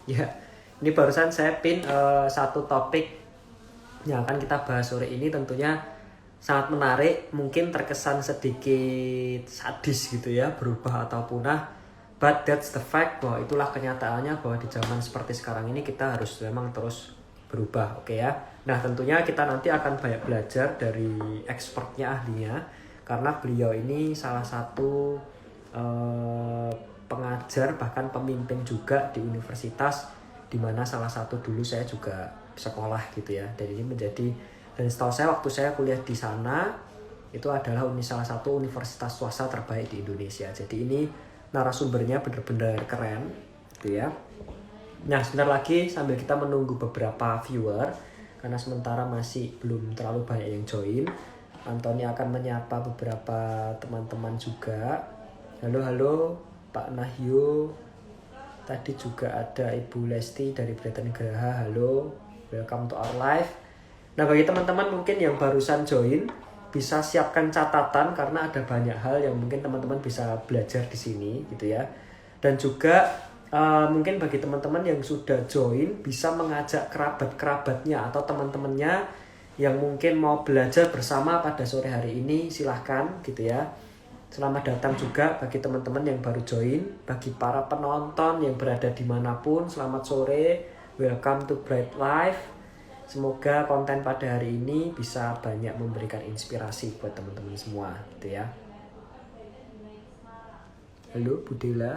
Ya, ini barusan saya pin satu topik yang akan kita bahas sore ini, tentunya sangat menarik, mungkin terkesan sedikit sadis gitu ya, berubah atau punah. But that's the fact, bahwa itulah kenyataannya, bahwa di zaman seperti sekarang ini kita harus memang terus berubah, oke ya. Nah, tentunya kita nanti akan banyak belajar dari expertnya, ahlinya, karena beliau ini salah satu pengajar, bahkan pemimpin juga di universitas, dimana salah satu dulu saya juga sekolah gitu ya. Dan ini menjadi, dan setahu saya waktu saya kuliah di sana itu adalah salah satu universitas swasta terbaik di Indonesia. Jadi ini narasumbernya benar-benar keren gitu ya. Nah, sebentar lagi sambil kita menunggu beberapa viewer, karena sementara masih belum terlalu banyak yang join, Antoni akan menyapa beberapa teman-teman juga. Halo Pak Nahyo. Tadi juga ada Ibu Lesti dari Berita Nugraha. Halo, welcome to our live. Nah, bagi teman-teman mungkin yang barusan join, bisa siapkan catatan karena ada banyak hal yang mungkin teman-teman bisa belajar di sini gitu ya. Dan juga mungkin bagi teman-teman yang sudah join, bisa mengajak kerabat-kerabatnya atau teman-temannya yang mungkin mau belajar bersama pada sore hari ini, silahkan gitu ya. Selamat datang juga bagi teman-teman yang baru join, bagi para penonton yang berada dimanapun, selamat sore, welcome to Bright Life. Semoga konten pada hari ini bisa banyak memberikan inspirasi buat teman-teman semua gitu ya. Halo Budela.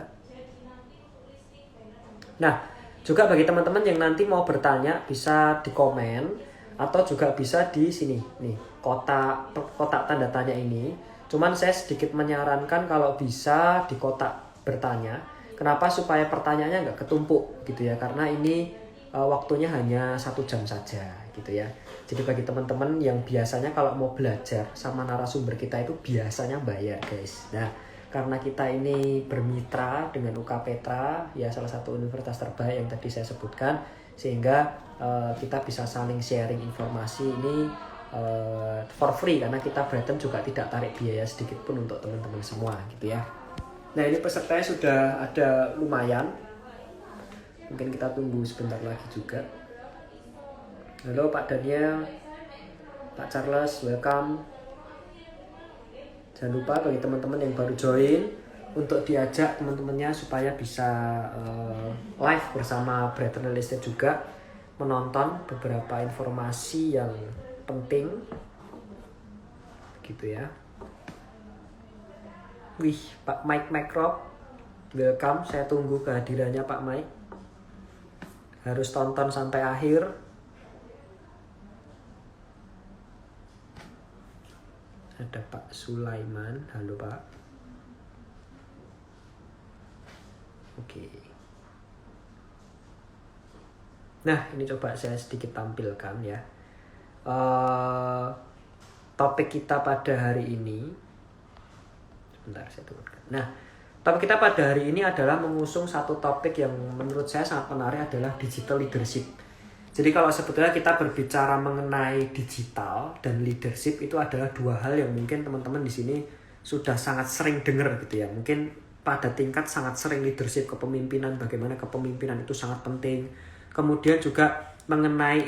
Nah, juga bagi teman-teman yang nanti mau bertanya bisa di komen atau juga bisa di sini nih, kotak tanda tanya ini. Cuman saya sedikit menyarankan kalau bisa di kotak bertanya. Kenapa? Supaya pertanyaannya nggak ketumpuk gitu ya. Karena ini waktunya hanya 1 jam saja gitu ya. Jadi bagi teman-teman yang biasanya kalau mau belajar sama narasumber kita itu biasanya bayar guys. Nah, karena kita ini bermitra dengan UK Petra, ya salah satu universitas terbaik yang tadi saya sebutkan, sehingga kita bisa saling sharing informasi ini for free, karena kita Brighton juga tidak tarik biaya sedikit pun untuk teman-teman semua gitu ya. Nah, ini pesertanya sudah ada lumayan, mungkin kita tunggu sebentar lagi juga. Halo Pak Daniel, Pak Charles, welcome. Jangan lupa bagi teman-teman yang baru join untuk diajak teman-temannya supaya bisa live bersama Brighton Real Estate juga, menonton beberapa informasi yang penting gitu ya. Wih, Pak Mike Macrop, welcome. Saya tunggu kehadirannya Pak Mike. Harus tonton sampai akhir. Ada Pak Sulaiman, halo Pak. Oke. Nah, ini coba saya sedikit tampilkan ya. Topik kita pada hari ini. Sebentar, saya turunkan. Nah, topik kita pada hari ini adalah mengusung satu topik yang menurut saya sangat menarik, adalah digital leadership. Jadi kalau sebetulnya kita berbicara mengenai digital dan leadership, itu adalah dua hal yang mungkin teman-teman di sini sudah sangat sering dengar gitu ya. Mungkin pada tingkat sangat sering leadership, kepemimpinan, bagaimana kepemimpinan itu sangat penting. Kemudian juga mengenai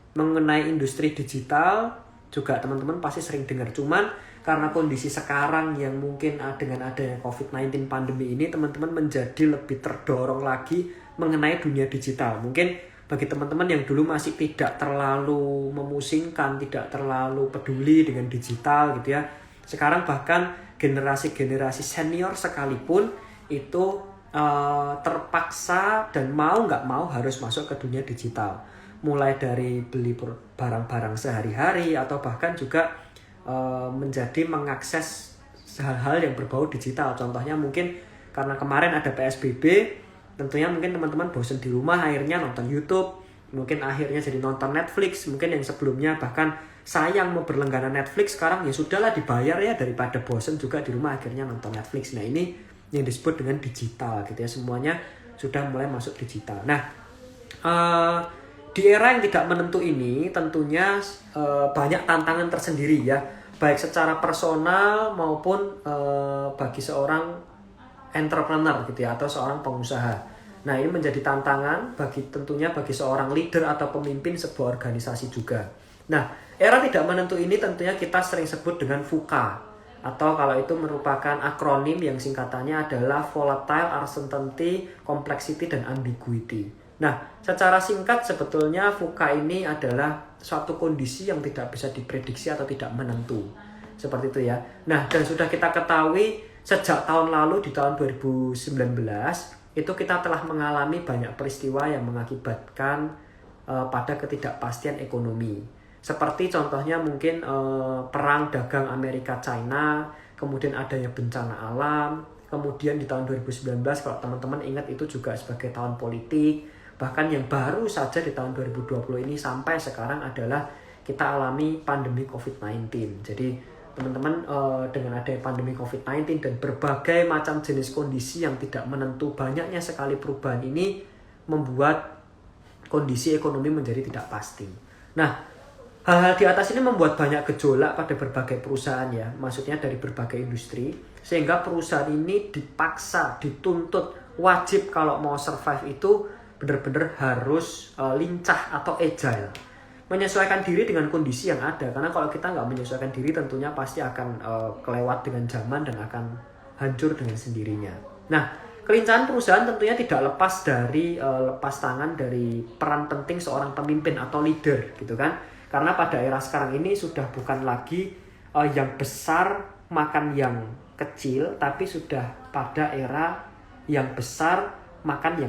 mengenai industri digital juga teman-teman pasti sering dengar. Cuman karena kondisi sekarang yang mungkin dengan adanya COVID-19 pandemi ini, teman-teman menjadi lebih terdorong lagi mengenai dunia digital. Mungkin bagi teman-teman yang dulu masih tidak terlalu memusingkan, tidak terlalu peduli dengan digital gitu ya, sekarang bahkan generasi-generasi senior sekalipun itu terpaksa dan mau nggak mau harus masuk ke dunia digital. Mulai dari beli barang-barang sehari-hari atau bahkan juga menjadi mengakses hal-hal yang berbau digital. Contohnya mungkin karena kemarin ada PSBB, tentunya mungkin teman-teman bosan di rumah, akhirnya nonton YouTube, mungkin akhirnya jadi nonton Netflix. Mungkin yang sebelumnya bahkan sayang mau berlangganan Netflix, sekarang ya sudahlah dibayar ya, daripada bosan juga di rumah akhirnya nonton Netflix. Nah, ini yang disebut dengan digital gitu ya, semuanya sudah mulai masuk digital. Nah, di era yang tidak menentu ini tentunya banyak tantangan tersendiri ya, baik secara personal maupun bagi seorang entrepreneur gitu ya, atau seorang pengusaha. Nah, ini menjadi tantangan tentunya bagi seorang leader atau pemimpin sebuah organisasi juga. Nah, era tidak menentu ini tentunya kita sering sebut dengan VUCA, atau kalau itu merupakan akronim yang singkatannya adalah Volatile, Uncertainty, Complexity, dan Ambiguity. Nah, secara singkat sebetulnya VUCA ini adalah suatu kondisi yang tidak bisa diprediksi atau tidak menentu. Seperti itu ya. Nah, dan sudah kita ketahui sejak tahun lalu di tahun 2019 itu kita telah mengalami banyak peristiwa yang mengakibatkan pada ketidakpastian ekonomi. Seperti contohnya mungkin perang dagang Amerika-China, kemudian adanya bencana alam, kemudian di tahun 2019 kalau teman-teman ingat itu juga sebagai tahun politik, bahkan yang baru saja di tahun 2020 ini sampai sekarang adalah kita alami pandemi COVID-19. Jadi teman-teman dengan adanya pandemi COVID-19 dan berbagai macam jenis kondisi yang tidak menentu, banyaknya sekali perubahan ini membuat kondisi ekonomi menjadi tidak pasti. Nah, hal-hal di atas ini membuat banyak gejolak pada berbagai perusahaan ya, maksudnya dari berbagai industri, sehingga perusahaan ini dipaksa, dituntut, wajib kalau mau survive itu benar-benar harus lincah atau agile, menyesuaikan diri dengan kondisi yang ada. Karena kalau kita nggak menyesuaikan diri tentunya pasti akan kelewat dengan zaman dan akan hancur dengan sendirinya. Nah, kelincahan perusahaan tentunya tidak lepas dari lepas tangan dari peran penting seorang pemimpin atau leader gitu kan. Karena pada era sekarang ini sudah bukan lagi yang besar makan yang kecil, tapi sudah pada era yang besar makan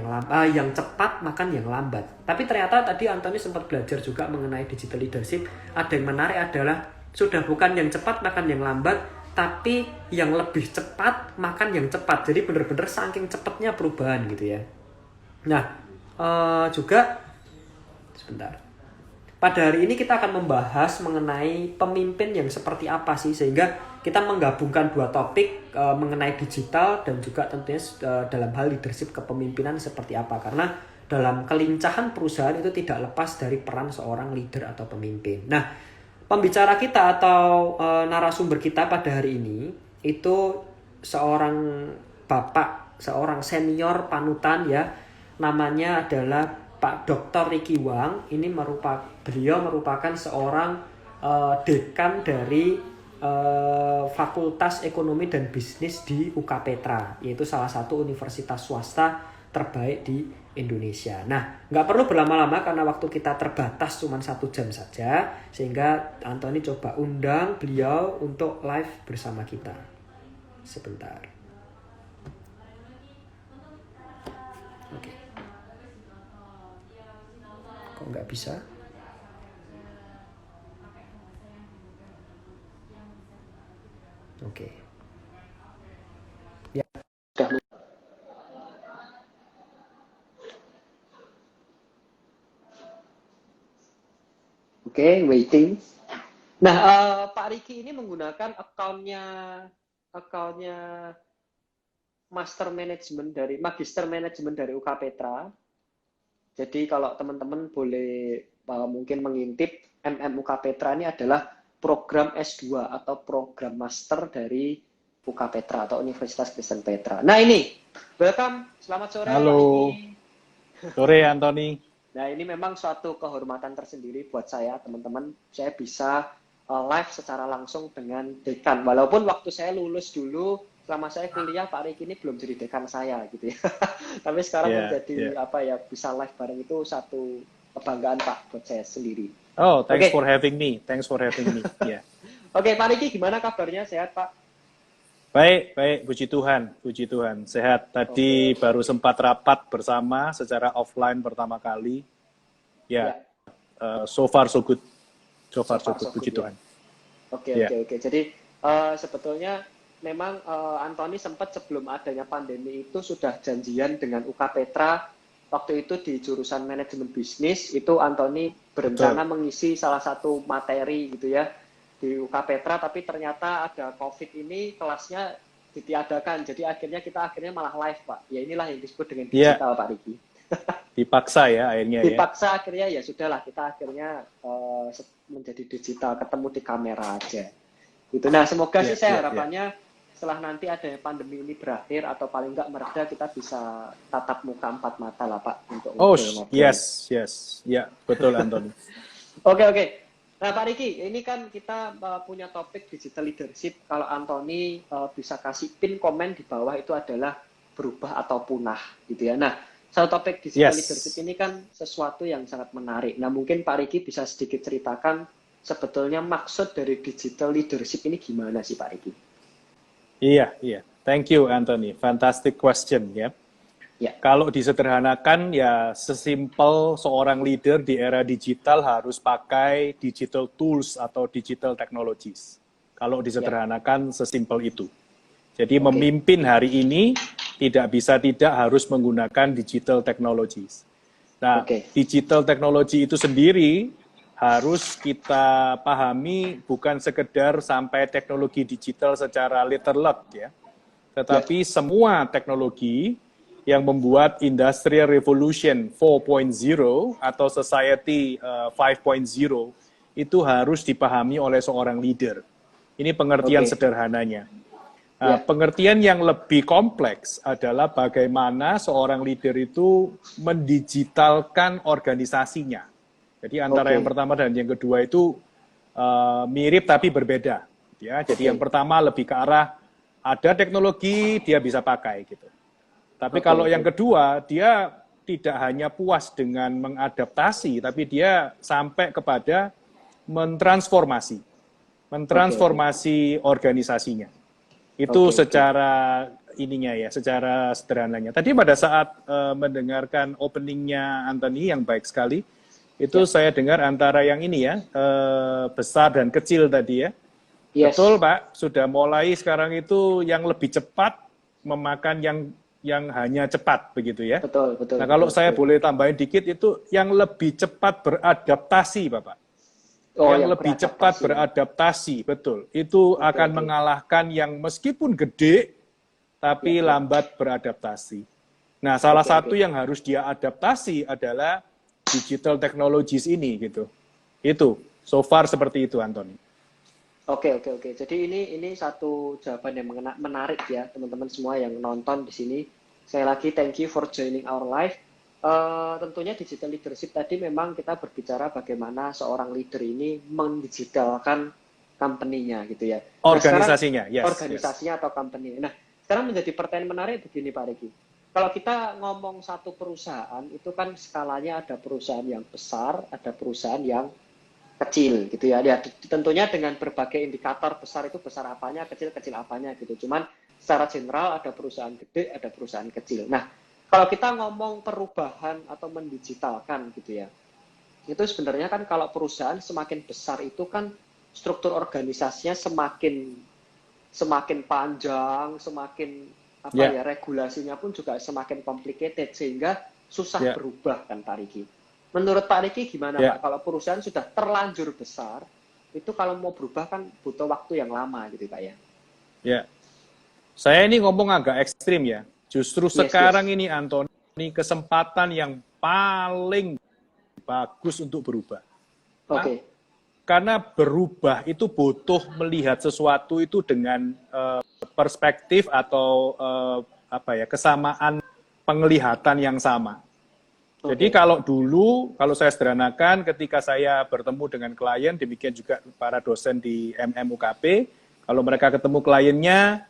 yang cepat makan yang lambat. Tapi ternyata tadi Anthony sempat belajar juga mengenai digital leadership. Ada yang menarik adalah sudah bukan yang cepat makan yang lambat, tapi yang lebih cepat makan yang cepat. Jadi benar-benar saking cepatnya perubahan gitu ya. Nah, juga sebentar. Pada hari ini kita akan membahas mengenai pemimpin yang seperti apa sih, sehingga kita menggabungkan dua topik mengenai digital dan juga tentunya dalam hal leadership kepemimpinan seperti apa. Karena dalam kelincahan perusahaan itu tidak lepas dari peran seorang leader atau pemimpin. Nah, pembicara kita atau narasumber kita pada hari ini itu seorang bapak, seorang senior panutan ya, namanya adalah Pak Dr. Ricky Wang. Ini beliau merupakan seorang dekan dari Fakultas Ekonomi dan Bisnis di UK Petra, yaitu salah satu universitas swasta terbaik di Indonesia. Nah, nggak perlu berlama-lama karena waktu kita terbatas cuma 1 jam saja, sehingga Anthony coba undang beliau untuk live bersama kita. Sebentar. Oke. Kok nggak bisa? Oke. Ya, sudah. Oke, waiting. Nah, Pak Riki ini menggunakan akunnya Magister Manajemen dari UK Petra. Jadi kalau teman-teman boleh mungkin mengintip, MMUK Petra ini adalah program S2 atau program master dari UK Petra atau Universitas Kristen Petra. Nah ini, welcome, selamat sore. Halo, sore Anthony. Nah ini memang suatu kehormatan tersendiri buat saya teman-teman, saya bisa live secara langsung dengan dekan. Walaupun waktu saya lulus dulu, selama saya kuliah Pak Riki ini belum jadi dekan saya gitu ya. Tapi sekarang menjadi bisa live bareng itu satu kebanggaan Pak buat saya sendiri. Oh, thanks for having me. Yeah. Oke, Pak Riki gimana kabarnya? Sehat Pak? Baik, puji Tuhan, sehat. Tadi baru sempat rapat bersama secara offline pertama kali. Ya, so far so good. Puji Tuhan. Oke. Jadi sebetulnya memang Anthony sempat sebelum adanya pandemi itu sudah janjian dengan UK Petra. Waktu itu di jurusan manajemen bisnis itu Anthony berencana mengisi salah satu materi gitu ya di UK Petra, tapi ternyata ada COVID ini kelasnya ditiadakan. Jadi kita malah live Pak. Ya inilah yang disebut dengan digital Pak Riki. Dipaksa ya akhirnya. Dipaksa akhirnya ya sudahlah, kita akhirnya menjadi digital, ketemu di kamera aja. Gitu. Nah semoga sih saya harapannya setelah nanti ada pandemi ini berakhir atau paling nggak mereda, kita bisa tatap muka empat mata lah Pak untuk Oh, ngobrol-ngobrol. yes, yes. Ya, betul Anthony. Oke. Nah Pak Riki, ini kan kita punya topik digital leadership. Kalau Anthony bisa kasih pin komen di bawah itu adalah berubah atau punah gitu ya. Nah, satu topik digital leadership ini kan sesuatu yang sangat menarik. Nah, mungkin Pak Riki bisa sedikit ceritakan sebetulnya maksud dari digital leadership ini gimana sih Pak Riki? Iya. Thank you, Anthony. Fantastic question, ya. Kalau disederhanakan, ya sesimpel seorang leader di era digital harus pakai digital tools atau digital technologies. Kalau disederhanakan, sesimpel itu. Jadi memimpin hari ini tidak bisa tidak harus menggunakan digital technologies. Nah, digital technology itu sendiri harus kita pahami bukan sekedar sampai teknologi digital secara literal ya, tetapi semua teknologi yang membuat Industrial Revolution 4.0 atau Society 5.0 itu harus dipahami oleh seorang leader. Ini pengertian sederhananya. Pengertian yang lebih kompleks adalah bagaimana seorang leader itu mendigitalkan organisasinya. Jadi antara yang pertama dan yang kedua itu mirip tapi berbeda. Ya, jadi yang pertama lebih ke arah ada teknologi dia bisa pakai gitu. Tapi kalau yang kedua dia tidak hanya puas dengan mengadaptasi, tapi dia sampai kepada mentransformasi organisasinya. Itu secara ininya ya, secara sederhananya. Tadi pada saat mendengarkan openingnya Anthony yang baik sekali. Itu saya dengar antara yang ini ya, besar dan kecil tadi ya. Betul Pak, sudah mulai sekarang itu yang lebih cepat memakan yang hanya cepat begitu ya. Betul. Nah kalau saya boleh tambahin dikit itu yang lebih cepat beradaptasi Bapak. Yang lebih cepat beradaptasi, betul. Itu akan mengalahkan yang meskipun gede, tapi lambat beradaptasi. Nah salah satu yang harus dia adaptasi adalah digital technologies ini gitu. Itu so far seperti itu Anthony. Oke. Jadi ini satu jawaban yang menarik ya teman-teman semua yang nonton di sini. Sekali lagi thank you for joining our live. Tentunya digital leadership tadi memang kita berbicara bagaimana seorang leader ini mendigitalkan company-nya gitu ya. Organisasinya, organisasinya atau company. Nah, sekarang menjadi pertanyaan menarik begini Pak Riki. Kalau kita ngomong satu perusahaan, itu kan skalanya ada perusahaan yang besar, ada perusahaan yang kecil gitu ya. Ya tentunya dengan berbagai indikator besar itu besar apanya, kecil apanya gitu. Cuman secara general ada perusahaan gede, ada perusahaan kecil. Nah, kalau kita ngomong perubahan atau mendigitalkan gitu ya, itu sebenarnya kan kalau perusahaan semakin besar itu kan struktur organisasinya semakin panjang, semakin regulasinya pun juga semakin complicated sehingga susah berubah kan Pak Riki. Menurut Pak Riki gimana Pak? Kalau perusahaan sudah terlanjur besar, itu kalau mau berubah kan butuh waktu yang lama gitu Pak ya? Ya, saya ini ngomong agak ekstrim ya. Justru sekarang ini Anthony kesempatan yang paling bagus untuk berubah. Karena berubah itu butuh melihat sesuatu itu dengan perspektif atau kesamaan penglihatan yang sama. Jadi kalau dulu, kalau saya sederhanakan ketika saya bertemu dengan klien, demikian juga para dosen di MMUKP, kalau mereka ketemu kliennya,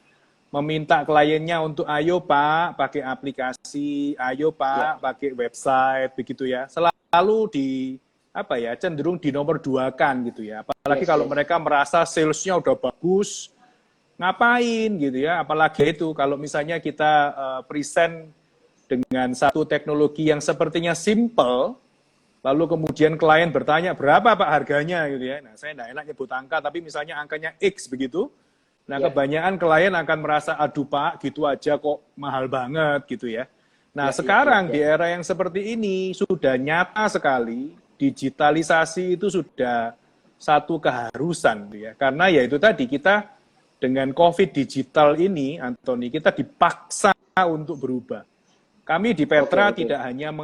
meminta kliennya untuk ayo Pak pakai aplikasi, ayo Pak pakai website, begitu ya. Selalu cenderung dinomor duakan gitu ya. Apalagi kalau mereka merasa salesnya udah bagus, ngapain gitu ya. Apalagi itu kalau misalnya kita present dengan satu teknologi yang sepertinya simple, lalu kemudian klien bertanya berapa Pak harganya gitu ya. Nah saya nggak enak nyebut angka, tapi misalnya angkanya X begitu. Nah kebanyakan klien akan merasa aduh Pak gitu aja kok mahal banget gitu ya. Nah sekarang di era yang seperti ini sudah nyata sekali. Digitalisasi itu sudah satu keharusan ya. Karena ya itu tadi kita dengan COVID digital ini Anthony kita dipaksa untuk berubah. Kami di Petra tidak hanya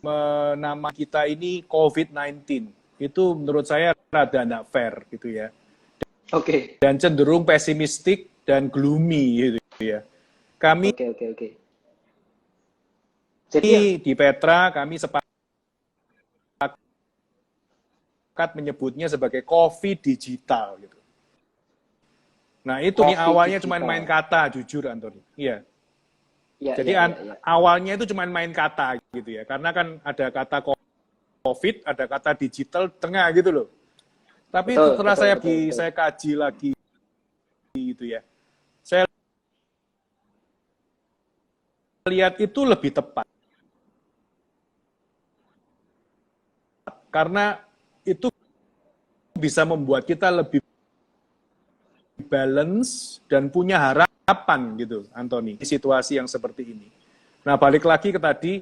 menama kita ini COVID-19. Itu menurut saya rada tidak fair gitu ya. Dan cenderung pesimistik dan gloomy gitu ya. Kami Oke. Jadi di Petra kami sepakat menyebutnya sebagai coffee digital gitu. Nah itu nih awalnya cuma main kata, jujur Anthony. Iya. Jadi awalnya itu cuma main kata gitu ya, karena kan ada kata COVID, ada kata digital tengah gitu loh. Tapi setelah saya kaji lagi gitu ya, saya lihat itu lebih tepat. Karena itu bisa membuat kita lebih balance dan punya harapan gitu, Anthony, di situasi yang seperti ini. Nah, balik lagi ke tadi,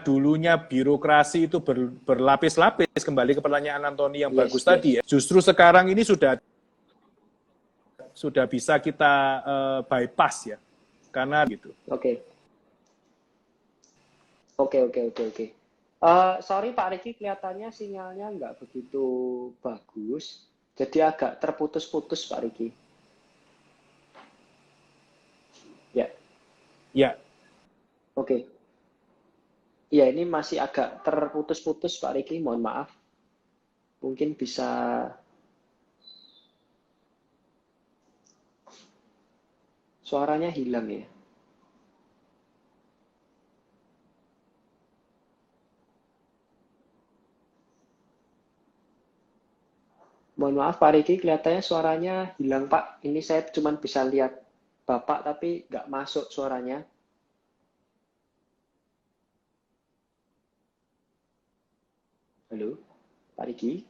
dulunya birokrasi itu berlapis-lapis, kembali ke pertanyaan Anthony yang bagus tadi ya. Justru sekarang ini sudah bisa kita bypass ya, karena gitu. Oke. Sorry Pak Riki, kelihatannya sinyalnya nggak begitu bagus, jadi agak terputus-putus Pak Riki. Ya. Oke. Ya, ini masih agak terputus-putus Pak Riki, mohon maaf. Mungkin bisa suaranya hilang ya. Mohon maaf Pak Riki, kelihatannya suaranya hilang Pak. Ini saya cuma bisa lihat Bapak tapi nggak masuk suaranya. Halo, Pak Riki?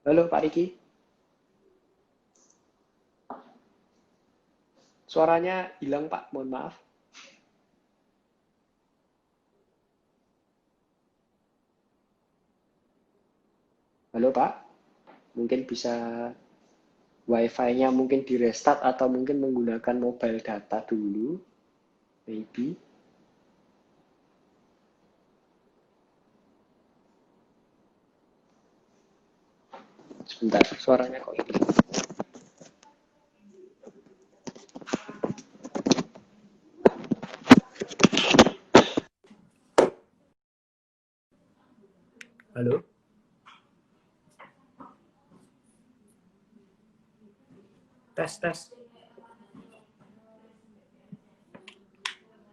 Halo Pak Riki? Suaranya hilang Pak, mohon maaf. Halo Pak, mungkin bisa Wi-Fi-nya mungkin di restart atau mungkin menggunakan mobile data dulu, maybe. Sebentar, suaranya kok ini. Halo? Tes.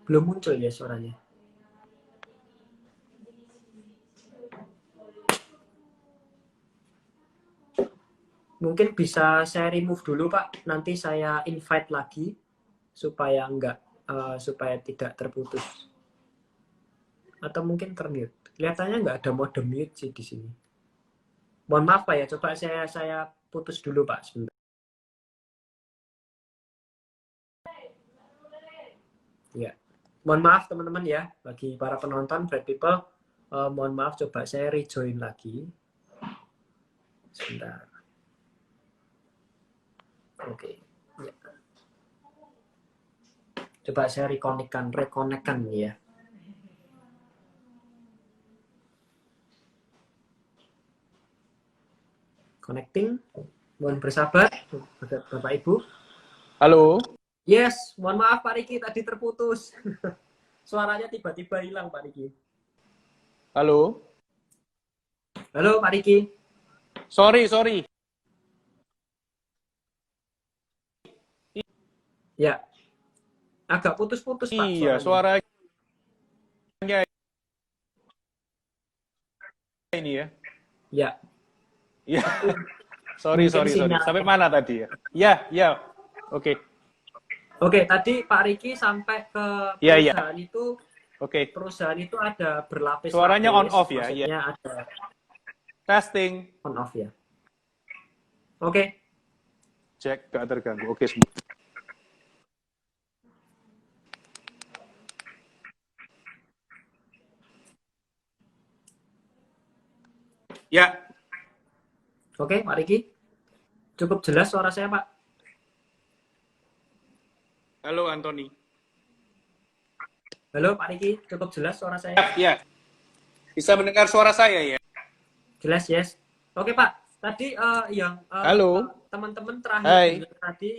Belum muncul ya suaranya. Mungkin bisa saya remove dulu Pak, nanti saya invite lagi supaya supaya tidak terputus. Atau mungkin termute. Kelihatannya nggak ada mode mute sih di sini. Mohon maaf Pak ya, coba saya putus dulu Pak sebentar. Ya, mohon maaf teman-teman ya, bagi para penonton Bright People, mohon maaf, coba saya rejoin lagi. Sebentar. Oke. Ya. Coba saya rekonekkan ya. Connecting. Mohon bersabar, Bapak Ibu. Halo. Yes, mohon maaf Pak Riki, tadi terputus. Suaranya tiba-tiba hilang Pak Riki. Halo. Halo Pak Riki. Sorry. Ya, agak putus-putus Pak. Iya, suaranya ini ya. Ya. Iya. Sorry. Sampai mana tadi ya? Ya. Oke. Oke, tadi Pak Riki sampai ke perusahaan itu. Oke. Perusahaan itu ada berlapis. Suaranya on off ya? Maksudnya ada testing. On off ya. Oke. Cek gak terganggu. Oke semua. Ya. Oke, Pak Riki. Cukup jelas suara saya, Pak. Halo, Anthony. Halo, Pak Riki. Cukup jelas suara saya? Ya. Bisa mendengar suara saya ya? Jelas, yes. Oke, Pak. Tadi Halo. teman-teman terakhir Hai. dengar tadi,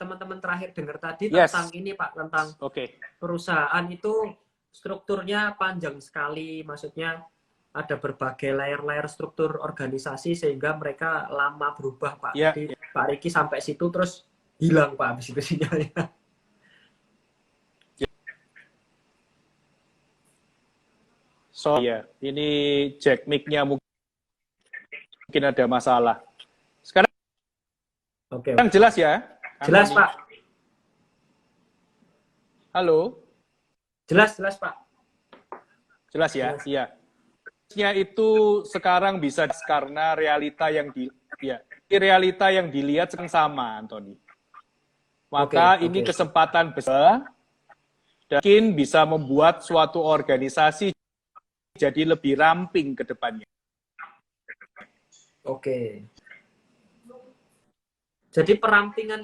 teman-teman terakhir dengar tadi Yes. tentang ini, Pak, tentang Oke. perusahaan itu strukturnya panjang sekali, maksudnya ada berbagai layer-layer struktur organisasi sehingga mereka lama berubah, Pak. Ya. Jadi Pak Riki sampai situ terus hilang, Pak, habis itu sinyalnya. So, ya, ini jack mic-nya mungkin ada masalah. Sekarang Oke. jelas ya? Jelas, Antoni? Pak. Halo? Jelas, Pak. Jelas ya? Jelas. Iya. Itu sekarang bisa karena realita yang realita yang dilihat sama, Antoni. Maka ini kesempatan besar dan mungkin bisa membuat suatu organisasi jadi lebih ramping ke depannya. Oke. Jadi perampingan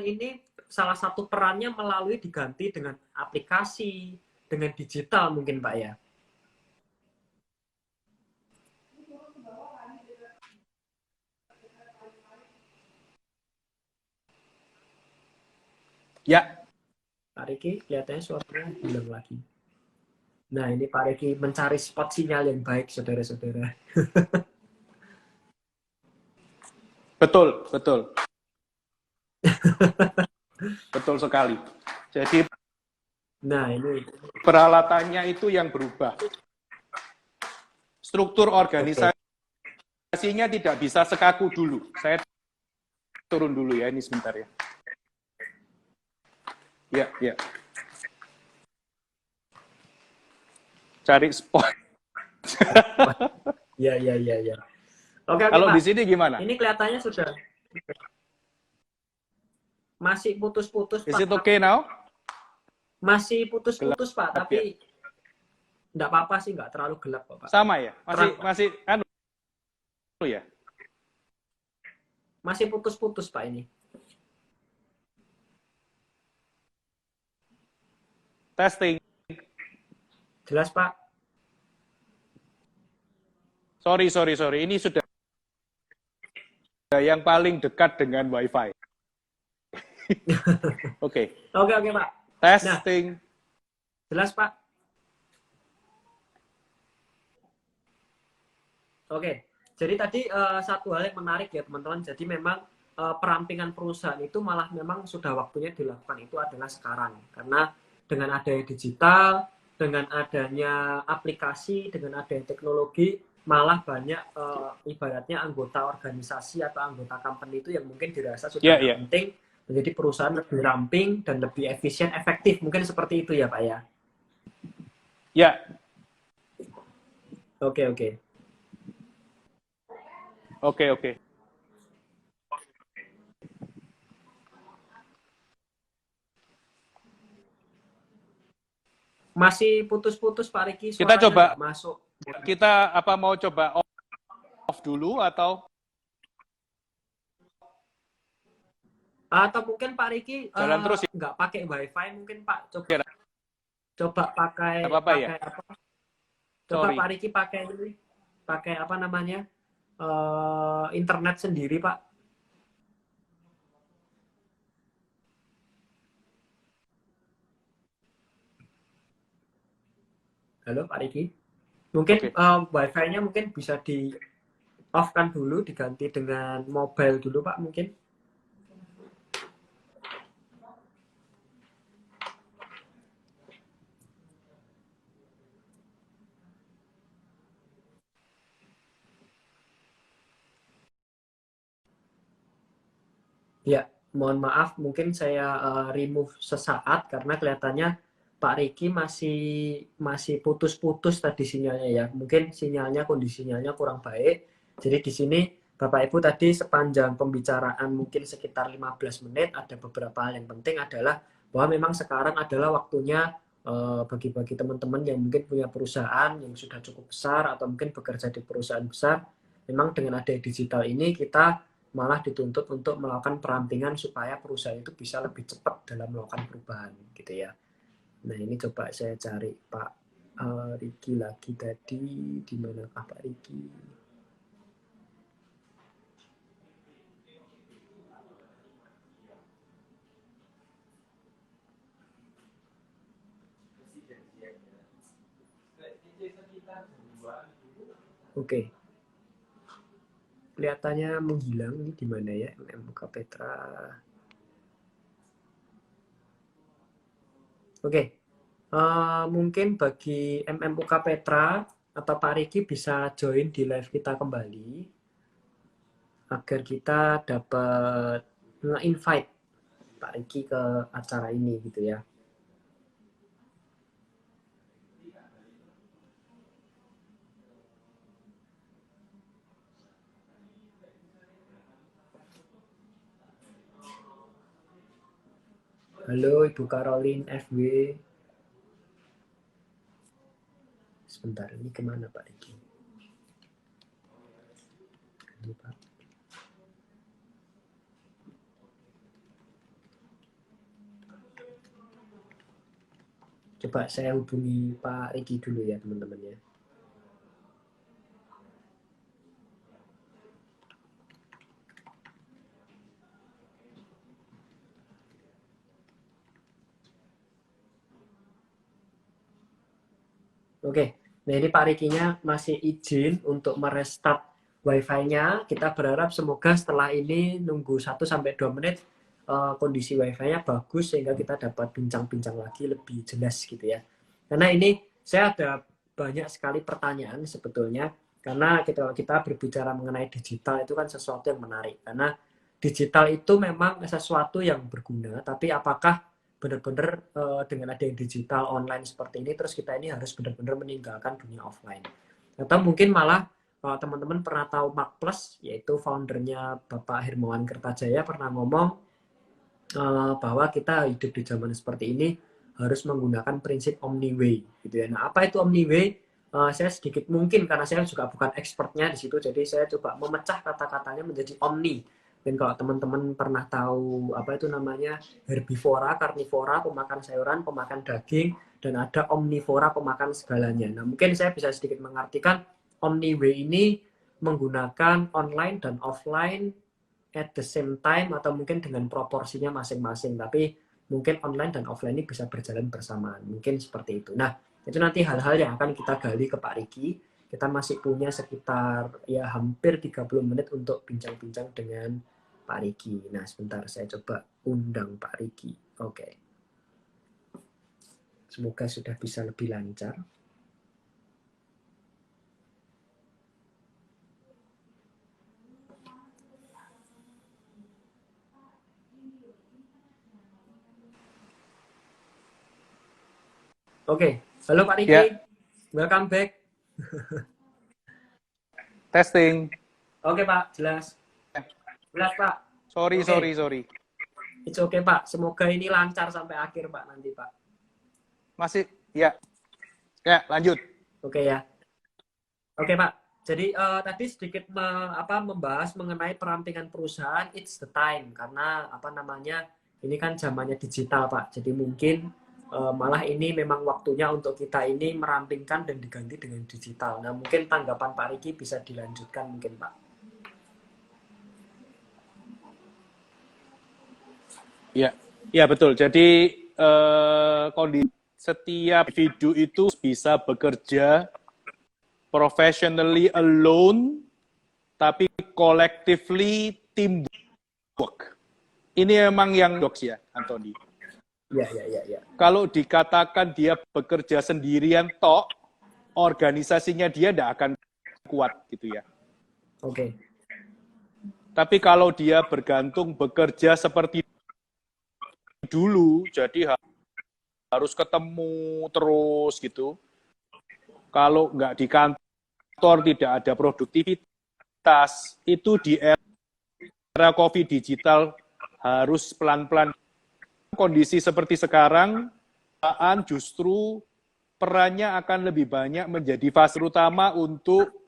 ini salah satu perannya melalui diganti dengan aplikasi, dengan digital mungkin, Pak ya. Ya. Pak Riki, kelihatannya suaranya hilang lagi. Nah, ini Pak Riki mencari spot sinyal yang baik, saudara-saudara. Betul. Betul sekali. Jadi Nah, ini peralatannya itu yang berubah. Struktur organisasinya tidak bisa sekaku dulu. Saya turun dulu ya, ini sebentar ya. Ya. Cari spot. Ya. Oke, Kalau Pak. di sini gimana? Ini kelihatannya sudah masih putus-putus, Pak. Is it okay now? Masih putus-putus, Pak, Gelap, tapi enggak apa-apa sih, enggak terlalu gelap kok, Pak. Sama ya? Terang, Masih ya? Masih putus-putus, Pak, ini. Testing. Jelas, Pak? Sorry. Ini sudah yang paling dekat dengan Wi-Fi. Oke, Pak. testing. Nah, jelas, Pak? Oke. Jadi tadi satu hal yang menarik ya, teman-teman. Jadi memang perampingan perusahaan itu malah memang sudah waktunya dilakukan itu adalah sekarang. Karena dengan adanya digital, dengan adanya aplikasi, dengan adanya teknologi, malah banyak ibaratnya anggota organisasi atau anggota company itu yang mungkin dirasa sudah penting menjadi perusahaan lebih ramping dan lebih efisien, efektif. Mungkin seperti itu ya, Pak ya? Ya. Oke. Masih putus-putus, Pak Riki. Kita coba masuk. Kita mau coba off dulu atau mungkin Pak Riki jalan terus ya? Nggak pakai WiFi mungkin, Pak. Coba pakai ya? apa? Coba Pak Riki pakai apa namanya? Internet sendiri, Pak. Halo, Pak Riki. Mungkin Wi-Fi-nya mungkin bisa di off-kan dulu, diganti dengan mobile dulu, Pak, mungkin. Ya, mohon maaf, mungkin saya remove sesaat karena kelihatannya Pak Riki masih putus-putus tadi sinyalnya ya. Mungkin kondisi sinyalnya kurang baik. Jadi di sini Bapak Ibu tadi sepanjang pembicaraan mungkin sekitar 15 menit ada beberapa hal yang penting adalah bahwa memang sekarang adalah waktunya bagi teman-teman yang mungkin punya perusahaan yang sudah cukup besar atau mungkin bekerja di perusahaan besar. Memang dengan adanya digital ini kita malah dituntut untuk melakukan perampingan supaya perusahaan itu bisa lebih cepat dalam melakukan perubahan gitu ya. Nah, ini coba saya cari Pak Riki lagi tadi, di manakah Pak Riki? Oke. Kelihatannya menghilang ini di mana ya MMUK Petra. Oke. Mungkin bagi MMUK Petra atau Pak Riki bisa join di live kita kembali agar kita dapat nge-invite Pak Riki ke acara ini gitu ya. Halo Ibu Caroline FW. Sebentar, ini kemana Pak Riki? Ini Pak. Coba saya hubungi Pak Riki dulu ya teman-teman ya. Oke, nah ini Pak Rikinya masih izin untuk merestart Wi-Fi-nya. Kita berharap semoga setelah ini nunggu 1-2 menit kondisi Wi-Fi-nya bagus sehingga kita dapat bincang-bincang lagi lebih jelas gitu ya. Karena ini saya ada banyak sekali pertanyaan sebetulnya karena kita berbicara mengenai digital itu kan sesuatu yang menarik karena digital itu memang sesuatu yang berguna, tapi apakah benar-benar dengan ada yang digital online seperti ini terus kita ini harus benar-benar meninggalkan dunia offline atau mungkin malah teman-teman pernah tahu Mark Plus yaitu foundernya Bapak Hermawan Kertajaya pernah ngomong bahwa kita hidup di zaman seperti ini harus menggunakan prinsip omniway gitu ya. Nah apa itu omniway? Saya sedikit mungkin karena saya juga bukan expertnya di situ jadi saya coba memecah kata-katanya menjadi omni. Dan kalau teman-teman pernah tahu apa itu namanya herbivora, karnivora, pemakan sayuran, pemakan daging, dan ada omnivora, pemakan segalanya. Nah mungkin saya bisa sedikit mengartikan omniway ini menggunakan online dan offline at the same time atau mungkin dengan proporsinya masing-masing. Tapi mungkin online dan offline ini bisa berjalan bersamaan. Mungkin seperti itu. Nah itu nanti hal-hal yang akan kita gali ke Pak Riki. Kita masih punya sekitar ya hampir 30 menit untuk bincang-bincang dengan Pak Riki. Nah, sebentar saya coba undang Pak Riki. Oke. Semoga sudah bisa lebih lancar. Oke. Halo Pak Riki. Ya. Welcome back. Testing. Oke Pak, jelas. Jelas Pak. Sorry. It's okay Pak. Semoga ini lancar sampai akhir Pak nanti Pak. Masih, ya. Ya, lanjut. Oke ya. Oke Pak. Jadi tadi sedikit membahas mengenai perampingan perusahaan. It's the time karena apa namanya ini kan zamannya digital Pak. Jadi mungkin malah ini memang waktunya untuk kita ini merampingkan dan diganti dengan digital. Nah mungkin tanggapan Pak Riki bisa dilanjutkan mungkin Pak. Ya betul. Jadi kondisi setiap individu itu bisa bekerja professionally alone, tapi collectively teamwork. Ini memang yang doks ya, Anthony. Ya. Kalau dikatakan dia bekerja sendirian tok, organisasinya dia tidak akan kuat gitu ya. Oke. Tapi kalau dia bergantung bekerja seperti dulu, jadi harus ketemu terus gitu. Kalau nggak di kantor tidak ada produktivitas, itu di era COVID digital harus pelan-pelan. Kondisi seperti sekarang, justru perannya akan lebih banyak menjadi fase utama untuk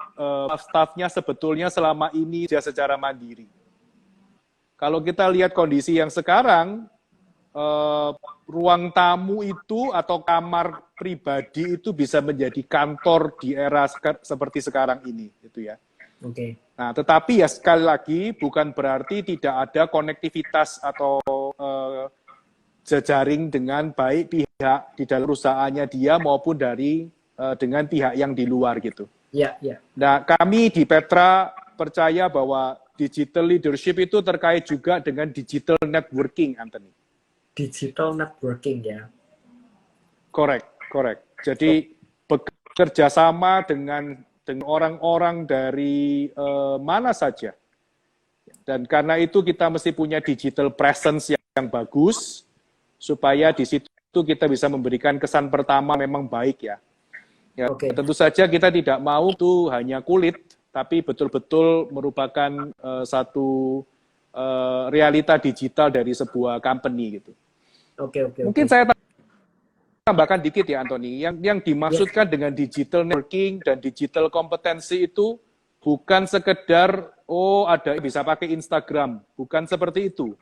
staff-nya sebetulnya selama ini secara mandiri. Kalau kita lihat kondisi yang sekarang, ruang tamu itu atau kamar pribadi itu bisa menjadi kantor di era seperti sekarang ini, gitu ya. Oke. Nah, tetapi ya sekali lagi bukan berarti tidak ada konektivitas atau jejaring dengan baik pihak di dalam perusahaannya dia maupun dengan pihak yang di luar gitu. Iya, iya. Nah, kami di Petra percaya bahwa digital leadership itu terkait juga dengan digital networking, Anthony. Digital networking ya. Correct. Jadi bekerja sama dengan orang-orang dari mana saja. Dan karena itu kita mesti punya digital presence yang bagus, supaya di situ kita bisa memberikan kesan pertama memang baik ya. Oke. Tentu saja kita tidak mau itu hanya kulit, tapi betul-betul merupakan satu realita digital dari sebuah company gitu. Oke. Mungkin saya tambahkan dikit ya, Anthony. Yang dimaksudkan dengan digital networking dan digital kompetensi itu bukan sekedar ada bisa pakai Instagram, bukan seperti itu.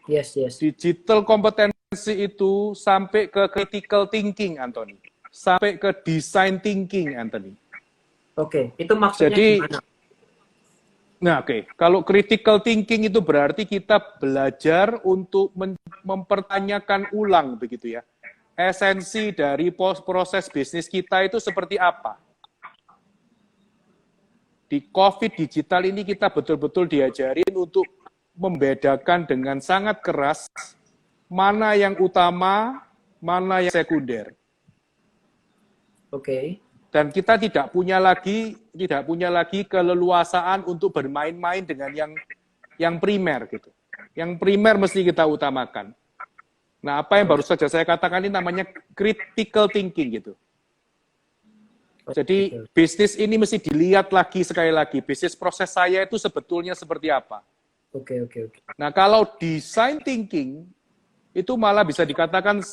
Yes. Digital kompetensi itu sampai ke critical thinking, Anthony. Sampai ke design thinking, Anthony. Oke, itu maksudnya Jadi, gimana? Nah, kalau critical thinking itu berarti kita belajar untuk mempertanyakan ulang begitu ya. Esensi dari proses bisnis kita itu seperti apa? Di COVID digital ini kita betul-betul diajarin untuk membedakan dengan sangat keras mana yang utama, mana yang sekunder. Oke. Dan kita tidak punya lagi keleluasaan untuk bermain-main dengan yang primer gitu. Yang primer mesti kita utamakan. Nah, apa yang baru saja saya katakan ini namanya critical thinking gitu. Jadi bisnis ini mesti dilihat lagi sekali lagi. Bisnis proses saya itu sebetulnya seperti apa. Oke. Nah, kalau design thinking itu malah bisa dikatakan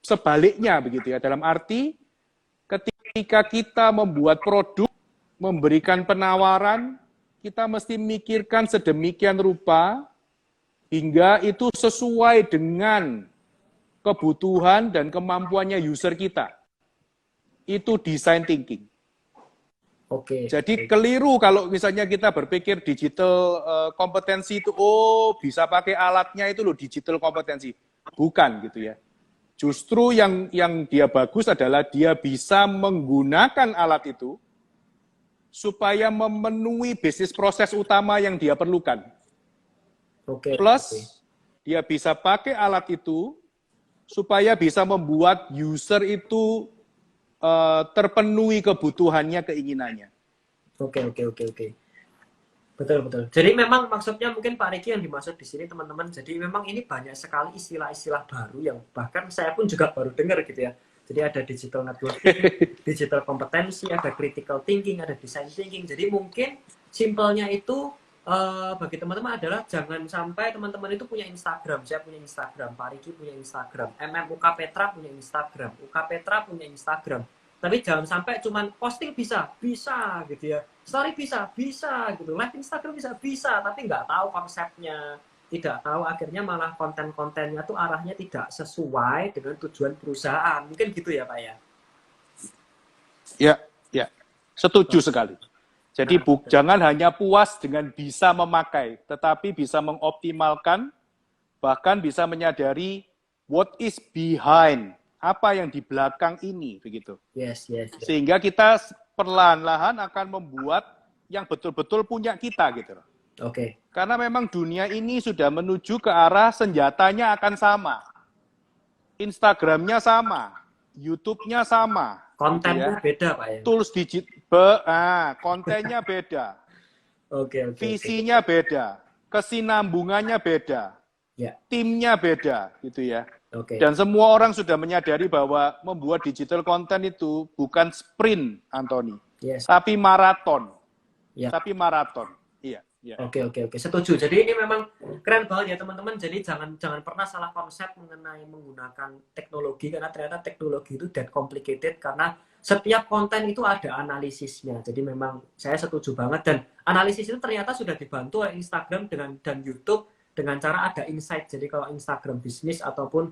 sebaliknya begitu ya. Dalam arti ketika kita membuat produk, memberikan penawaran, kita mesti mikirkan sedemikian rupa hingga itu sesuai dengan kebutuhan dan kemampuannya user kita. Itu design thinking. Oke. Jadi keliru kalau misalnya kita berpikir digital kompetensi itu, bisa pakai alatnya itu loh digital kompetensi. Bukan gitu ya. Justru yang dia bagus adalah dia bisa menggunakan alat itu supaya memenuhi bisnis proses utama yang dia perlukan. Oke. Plus, dia bisa pakai alat itu supaya bisa membuat user itu terpenuhi kebutuhannya, keinginannya. Oke. Betul. Jadi memang maksudnya mungkin Pak Riki yang dimaksud di sini teman-teman. Jadi memang ini banyak sekali istilah-istilah baru yang bahkan saya pun juga baru dengar gitu ya. Jadi ada digital networking, digital kompetensi, ada critical thinking, ada design thinking. Jadi mungkin simpelnya itu bagi teman-teman adalah jangan sampai teman-teman itu punya Instagram. Saya punya Instagram, Pak Riki punya Instagram, UK Petra punya Instagram, UK Petra punya Instagram. Tapi jangan sampai cuman posting bisa gitu ya. Story bisa gitu. Live Instagram bisa, tapi nggak tahu konsepnya. Tidak tahu, akhirnya malah konten-kontennya tuh arahnya tidak sesuai dengan tujuan perusahaan. Mungkin gitu ya, Pak ya? Ya. Setuju sekali. Jadi jangan hanya puas dengan bisa memakai, tetapi bisa mengoptimalkan, bahkan bisa menyadari what is behind, apa yang di belakang ini, begitu. Yes. Sehingga kita perlahan-lahan akan membuat yang betul-betul punya kita, gitu. Oke. Karena memang dunia ini sudah menuju ke arah senjatanya akan sama. Instagramnya sama, YouTube-nya sama. Kontennya beda, Pak ya? Tools kontennya beda. Oke. Visinya beda. Kesinambungannya beda. Ya. Timnya beda, gitu ya. Oke. Dan semua orang sudah menyadari bahwa membuat digital content itu bukan sprint, Anthony. Yes. Tapi maraton. Ya. Iya. Oke. Setuju. Jadi ini memang keren banget ya teman-teman. Jadi jangan pernah salah konsep mengenai menggunakan teknologi, karena ternyata teknologi itu that complicated, karena setiap konten itu ada analisisnya. Jadi memang saya setuju banget, dan analisis itu ternyata sudah dibantu oleh Instagram dan YouTube dengan cara ada insight. Jadi kalau Instagram bisnis ataupun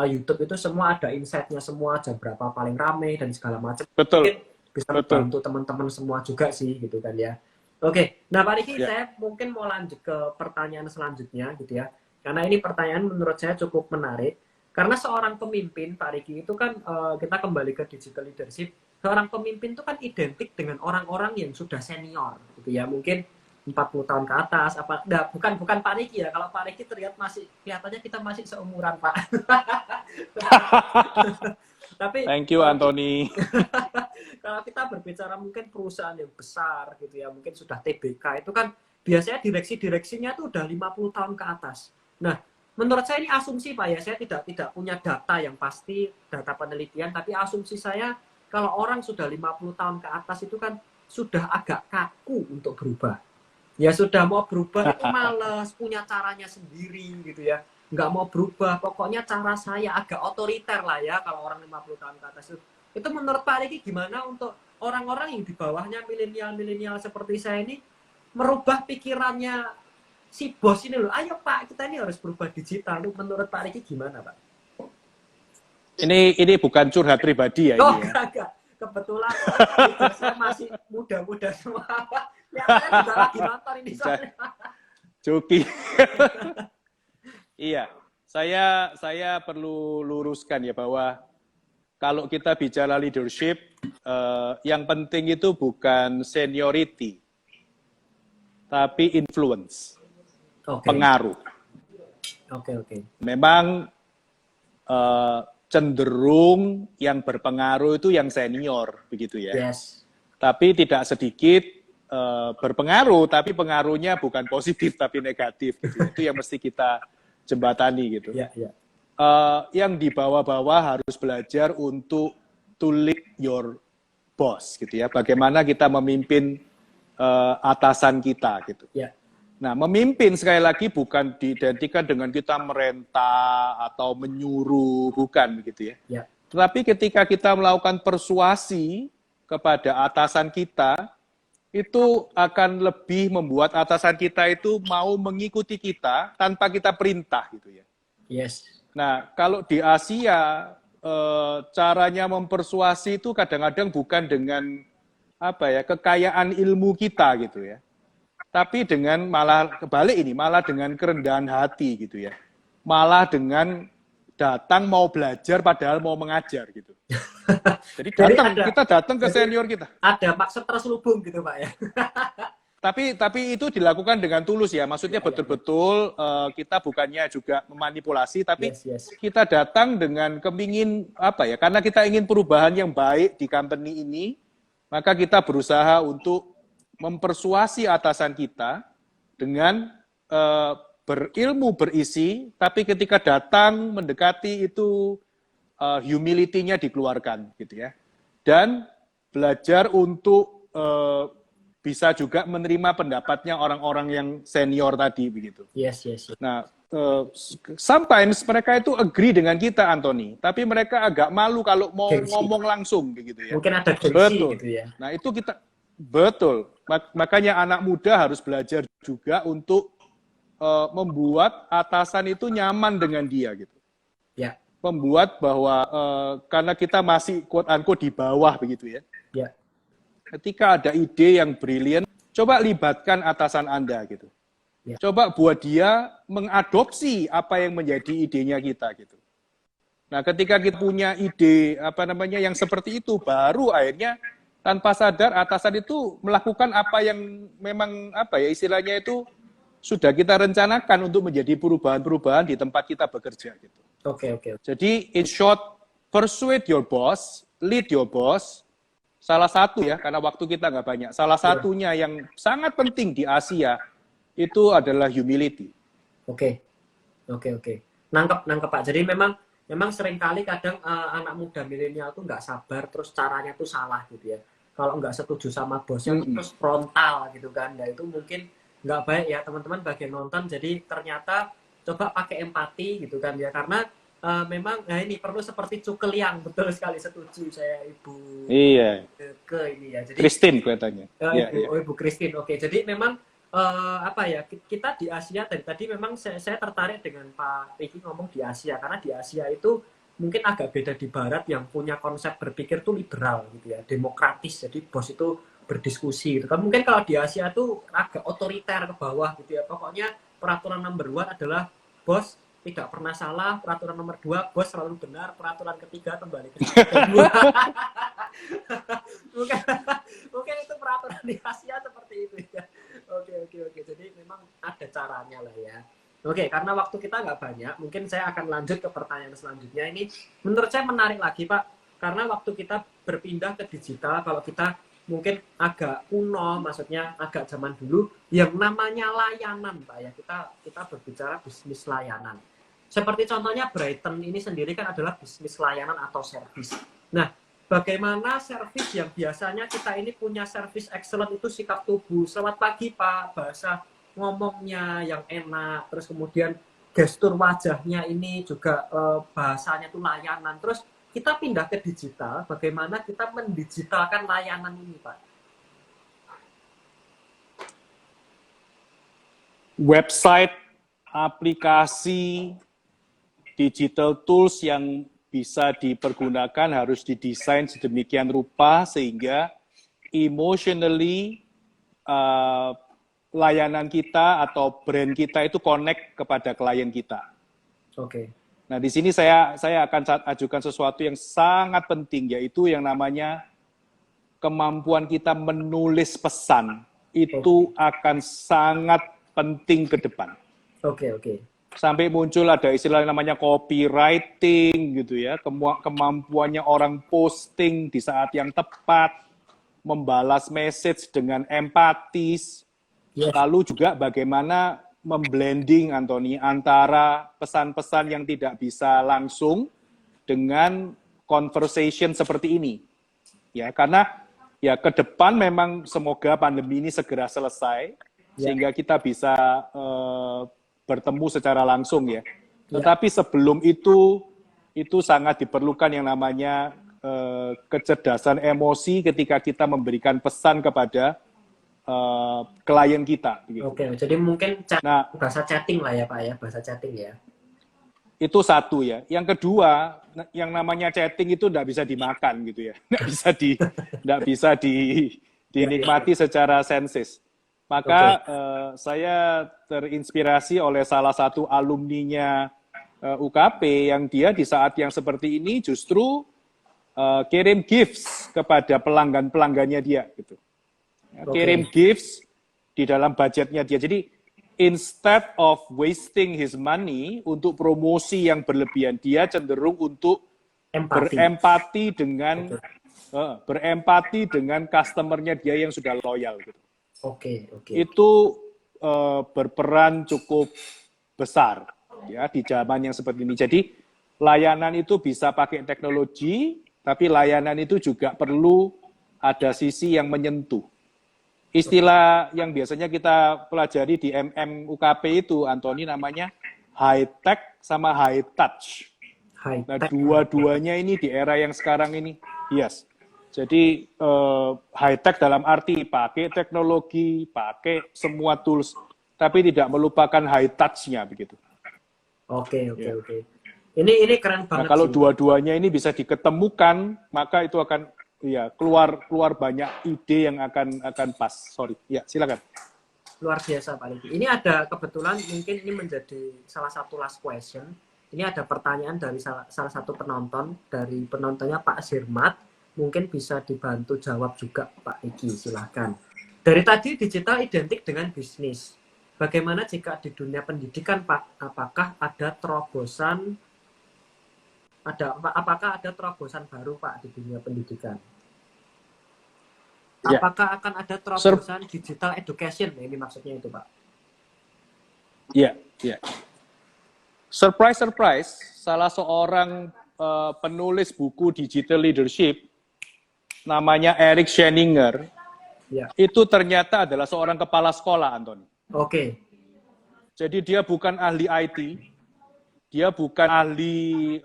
YouTube itu semua ada insight-nya semua, jam berapa paling rame dan segala macam. Betul, Mungkin bisa betul. membantu teman-teman semua juga sih gitu kan ya. Oke, nah Pak Riki, Ya. saya mungkin mau lanjut ke pertanyaan selanjutnya gitu ya. Karena ini pertanyaan menurut saya cukup menarik. Karena seorang pemimpin, Pak Riki, itu kan kita kembali ke digital leadership. Seorang pemimpin itu kan identik dengan orang-orang yang sudah senior gitu ya. Mungkin 40 tahun ke atas apa enggak, bukan Pak Riki ya. Kalau Pak Riki terlihat masih kelihatannya kita masih seumuran, Pak. Tapi Thank you, Anthony. kalau kita berbicara mungkin perusahaan yang besar gitu ya, mungkin sudah TBK itu kan biasanya direksinya tuh udah 50 tahun ke atas. Nah, menurut saya ini asumsi Pak ya, saya tidak punya data yang pasti, data penelitian, tapi asumsi saya kalau orang sudah 50 tahun ke atas itu kan sudah agak kaku untuk berubah. Ya sudah mau berubah itu males, punya caranya sendiri gitu ya. Nggak mau berubah, pokoknya cara saya agak otoriter lah ya kalau orang 50 tahun ke atas itu. Itu menurut Pak Riki gimana untuk orang-orang yang di bawahnya milenial-milenial seperti saya ini merubah pikirannya si bos ini loh. Ayo Pak, kita ini harus berubah digital. Menurut Pak Riki gimana Pak? Ini bukan curhat pribadi ya Oh, ini ya. enggak. Kebetulan saya masih muda-muda semua. Ya, saya juga lagi nonton ini soalnya. Joki. Iya, saya perlu luruskan ya bahwa kalau kita bicara leadership, yang penting itu bukan seniority, tapi influence, pengaruh. Oke. Memang cenderung yang berpengaruh itu yang senior, begitu ya. Yes. Tapi tidak sedikit berpengaruh, tapi pengaruhnya bukan positif tapi negatif. Gitu. Itu yang mesti kita jembatani gitu. Ya. Yang di bawah-bawah harus belajar untuk to lead your boss, gitu ya. Bagaimana kita memimpin atasan kita, gitu. Ya. Nah, memimpin sekali lagi bukan diidentikan dengan kita merentah atau menyuruh, bukan begitu ya. Ya. Tetapi ketika kita melakukan persuasi kepada atasan kita, itu akan lebih membuat atasan kita itu mau mengikuti kita tanpa kita perintah gitu ya. Yes. Nah, kalau di Asia caranya mempersuasi itu kadang-kadang bukan dengan kekayaan ilmu kita gitu ya. Tapi dengan malah kebalik ini, malah dengan kerendahan hati gitu ya. Malah dengan datang mau belajar padahal mau mengajar gitu. Jadi kita datang ke senior kita. Ada maksud terselubung gitu Pak ya. Tapi itu dilakukan dengan tulus ya. Maksudnya betul-betul kita bukannya juga memanipulasi, tapi yes. kita datang dengan kepingin karena kita ingin perubahan yang baik di company ini, maka kita berusaha untuk mempersuasi atasan kita dengan berilmu berisi, tapi ketika datang mendekati itu humility-nya dikeluarkan gitu ya. Dan belajar untuk bisa juga menerima pendapatnya orang-orang yang senior tadi begitu. Yes. Nah, sometimes mereka itu agree dengan kita, Anthony, tapi mereka agak malu kalau mau ngomong langsung begitu ya. Mungkin ada gengsi gitu ya. Nah, itu kita betul. Makanya anak muda harus belajar juga untuk membuat atasan itu nyaman dengan dia gitu. Ya. Membuat bahwa karena kita masih quote-unquote di bawah begitu ya. Ya. Ketika ada ide yang brilian, coba libatkan atasan Anda gitu. Ya. Coba buat dia mengadopsi apa yang menjadi idenya kita gitu. Nah, ketika kita punya ide yang seperti itu, baru akhirnya tanpa sadar atasan itu melakukan apa yang memang istilahnya itu sudah kita rencanakan untuk menjadi perubahan-perubahan di tempat kita bekerja gitu. Oke. Jadi in short, persuade your boss, lead your boss. Salah satu ya, karena waktu kita nggak banyak. Salah satunya yang sangat penting di Asia itu adalah humility. Oke. Nangkep Pak. Jadi memang seringkali kadang anak muda milenial tuh nggak sabar, terus caranya tuh salah gitu ya. Kalau nggak setuju sama bosnya terus frontal gitu kan. Nah itu mungkin nggak baik ya teman-teman bagian nonton. Jadi ternyata coba pakai empati gitu kan ya. Karena memang ini perlu seperti Cukeliang. Betul sekali, setuju saya Ibu. Iya. Ke ini ya. Jadi Christine kelihatannya. Ibu Christine. Oke. Jadi memang apa ya, kita di Asia dari tadi memang saya tertarik dengan Pak Riki ngomong di Asia, karena di Asia itu mungkin agak beda di Barat yang punya konsep berpikir tuh liberal gitu ya, demokratis, jadi bos itu berdiskusi gitu kan. Mungkin kalau di Asia tuh agak otoriter ke bawah gitu ya, pokoknya peraturan nomor 1 adalah bos tidak pernah salah, peraturan nomor 2 bos selalu benar, peraturan ketiga kembali ke kedua. mungkin mungkin itu peraturan di Asia seperti itu ya. Oke. Jadi memang ada caranya lah ya. Oke, karena waktu kita nggak banyak, mungkin saya akan lanjut ke pertanyaan selanjutnya. Ini menurut saya menarik lagi, Pak. Karena waktu kita berpindah ke digital, kalau kita mungkin agak kuno, maksudnya agak zaman dulu, yang namanya layanan, Pak ya. Kita berbicara bisnis layanan. Seperti contohnya Brighton ini sendiri kan adalah bisnis layanan atau servis. Nah, bagaimana servis yang biasanya kita ini punya servis excellent itu sikap tubuh. Selamat pagi Pak, bahasa ngomongnya yang enak, terus kemudian gestur wajahnya ini juga bahasanya itu layanan. Terus kita pindah ke digital, bagaimana kita mendigitalkan layanan ini Pak? Website, aplikasi, digital tools yang bisa dipergunakan harus didesain sedemikian rupa sehingga emotionally layanan kita atau brand kita itu connect kepada klien kita. Oke. Nah, di sini saya akan ajukan sesuatu yang sangat penting, yaitu yang namanya kemampuan kita menulis pesan. Itu akan sangat penting ke depan. Oke. Sampai muncul ada istilah yang namanya copywriting gitu ya, kemampuannya orang posting di saat yang tepat, membalas message dengan empatis, lalu juga bagaimana memblending Anthony antara pesan-pesan yang tidak bisa langsung dengan conversation seperti ini. Ya, karena ya ke depan memang semoga pandemi ini segera selesai sehingga kita bisa bertemu secara langsung ya. Tetapi sebelum itu sangat diperlukan yang namanya kecerdasan emosi ketika kita memberikan pesan kepada klien kita. Begitu. Oke, jadi mungkin bahasa chatting lah ya Pak ya, bahasa chatting ya. Itu satu ya. Yang kedua, yang namanya chatting itu tidak bisa dimakan gitu ya, tidak bisa dinikmati secara sensis. Maka saya terinspirasi oleh salah satu alumninya UKP yang dia di saat yang seperti ini justru kirim gifts kepada pelanggan-pelanggannya dia gitu. Kirim gifts di dalam budgetnya dia. Jadi instead of wasting his money untuk promosi yang berlebihan, dia cenderung untuk berempati dengan customernya dia yang sudah loyal gitu. Oke. Itu berperan cukup besar ya di zaman yang seperti ini. Jadi layanan itu bisa pakai teknologi, tapi layanan itu juga perlu ada sisi yang menyentuh. Istilah yang biasanya kita pelajari di UKP itu, Anthony, namanya high tech sama high touch. Nah, dua-duanya ini di era yang sekarang ini, yes. Jadi high tech dalam arti pakai teknologi, pakai semua tools, tapi tidak melupakan high touch-nya begitu. Oke. Ini keren banget. Nah, kalau dua-duanya ini bisa diketemukan, maka itu akan keluar banyak ide yang akan pas. Sorry. Ya, silakan. Luar biasa Pak Riki. Ini ada kebetulan mungkin ini menjadi salah satu last question. Ini ada pertanyaan dari salah satu penonton, dari penontonnya Pak Zirmat. Mungkin bisa dibantu jawab juga Pak Riki, silahkan. Dari tadi digital identik dengan bisnis. Bagaimana jika di dunia pendidikan Pak? Apakah ada terobosan baru Pak di dunia pendidikan? Apakah akan ada terobosan digital education? Ini maksudnya itu Pak. Iya. Surprise, salah seorang penulis buku digital leadership namanya Eric Sheninger, itu ternyata adalah seorang kepala sekolah, Anton. Oke. Jadi dia bukan ahli IT, dia bukan ahli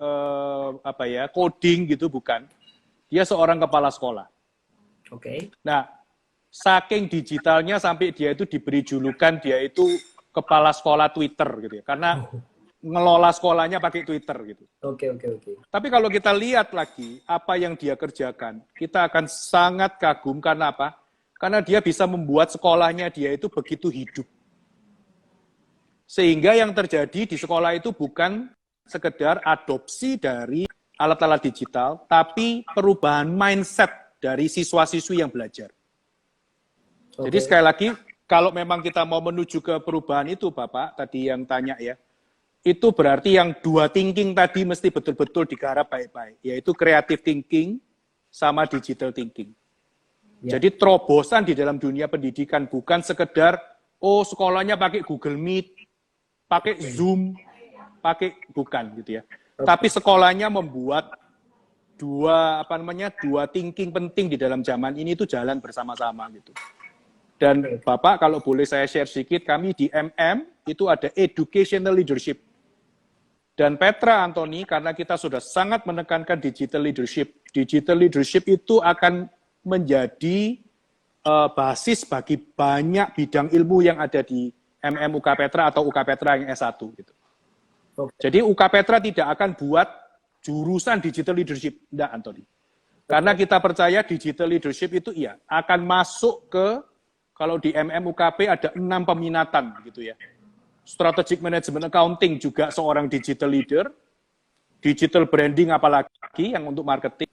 coding gitu, bukan. Dia seorang kepala sekolah. Oke. Nah, saking digitalnya sampai dia itu diberi julukan dia itu kepala sekolah Twitter gitu ya. Karena ngelola sekolahnya pakai Twitter gitu. Oke. Tapi kalau kita lihat lagi apa yang dia kerjakan, kita akan sangat kagum karena apa? Karena dia bisa membuat sekolahnya dia itu begitu hidup. Sehingga yang terjadi di sekolah itu bukan sekedar adopsi dari alat-alat digital, tapi perubahan mindset dari siswa-siswi yang belajar. Jadi sekali lagi, kalau memang kita mau menuju ke perubahan itu, Bapak, tadi yang tanya ya, itu berarti yang dua thinking tadi mesti betul-betul digarap baik-baik, yaitu creative thinking sama digital thinking. Ya. Jadi terobosan di dalam dunia pendidikan bukan sekedar, oh sekolahnya pakai Google Meet, pakai Zoom, bukan gitu ya. Tapi sekolahnya membuat dua thinking penting di dalam zaman ini itu jalan bersama-sama gitu. Dan Bapak kalau boleh saya share sedikit, kami di itu ada educational leadership. Dan Petra Antoni, karena kita sudah sangat menekankan digital leadership itu akan menjadi basis bagi banyak bidang ilmu yang ada di UK Petra atau UK Petra yang S1 gitu. Jadi UK Petra tidak akan buat jurusan digital leadership, enggak Antoni. Karena kita percaya digital leadership itu akan masuk ke, kalau di UKP ada 6 peminatan gitu ya. Strategic Management Accounting juga seorang digital leader, digital branding apalagi yang untuk marketing,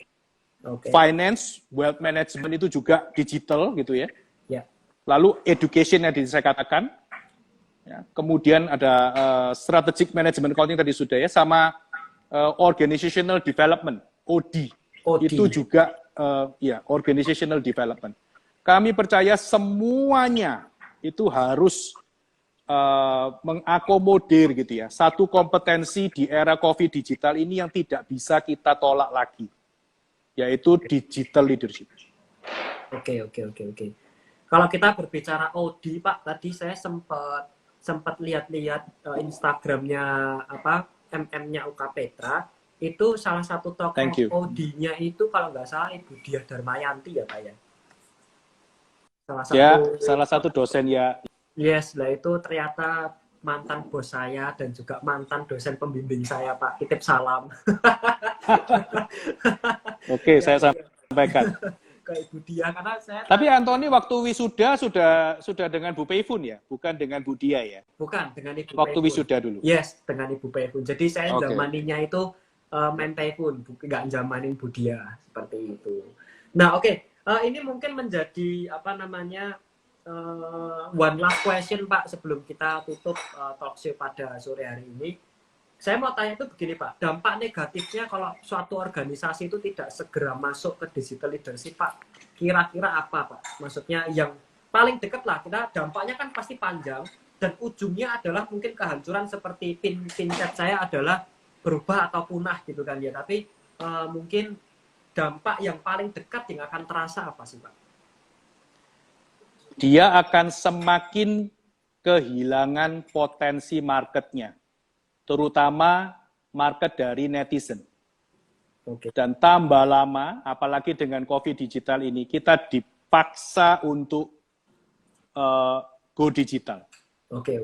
finance, wealth management itu juga digital gitu ya. Lalu education yang saya katakan, ya. Kemudian ada strategic management accounting tadi sudah ya, sama organizational development, OD. Itu juga organizational development. Kami percaya semuanya itu harus mengakomodir gitu ya, satu kompetensi di era COVID digital ini yang tidak bisa kita tolak lagi, yaitu digital leadership. Oke. Kalau kita berbicara OD, Pak, tadi saya sempat lihat-lihat Instagramnya MM-nya UK Petra, itu salah satu tokoh OD-nya itu kalau nggak salah Ibu Diah Darmayanti ya Pak ya. Salah satu dosen ya. Yes, lah itu ternyata mantan bos saya dan juga mantan dosen pembimbing saya Pak. Titip salam. Oke, saya sampaikan ke Ibu Diah karena saya. Tapi Antoni waktu wisuda sudah dengan Bu Peifun ya, bukan dengan Bu Diah ya? Bukan, dengan Ibu Waktu Peifun. wisuda dulu. Yes, dengan Ibu Peifun. Jadi saya zamaninya itu main Peifun, nggak zamanin Bu Diah seperti itu. Nah, ini mungkin menjadi one last question Pak sebelum kita tutup talk show pada sore hari ini. Saya mau tanya itu begini Pak, dampak negatifnya kalau suatu organisasi itu tidak segera masuk ke digital leadership Pak, kira-kira apa Pak? Maksudnya yang paling dekat lah, kita dampaknya kan pasti panjang dan ujungnya adalah mungkin kehancuran seperti pin chat saya adalah berubah atau punah gitu kan ya. Tapi mungkin dampak yang paling dekat yang akan terasa apa sih Pak? Dia akan semakin kehilangan potensi marketnya, terutama market dari netizen. Dan tambah lama, apalagi dengan COVID digital ini, kita dipaksa untuk go digital. Oke.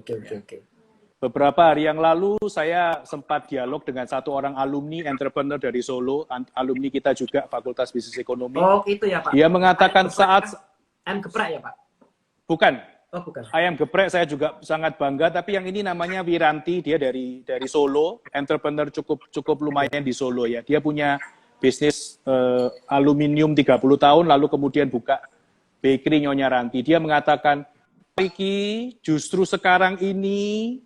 Beberapa hari yang lalu saya sempat dialog dengan satu orang alumni entrepreneur dari Solo, alumni kita juga Fakultas Bisnis Ekonomi. Oh, itu ya Pak. Dia mengatakan ayam geprek ya Pak? Bukan. Oh, bukan. Ayam geprek saya juga sangat bangga, tapi yang ini namanya Wiranti, dia dari Solo, entrepreneur cukup lumayan di Solo ya. Dia punya bisnis aluminium 30 tahun, lalu kemudian buka bakery Nyonya Ranti. Dia mengatakan, Riki, justru sekarang ini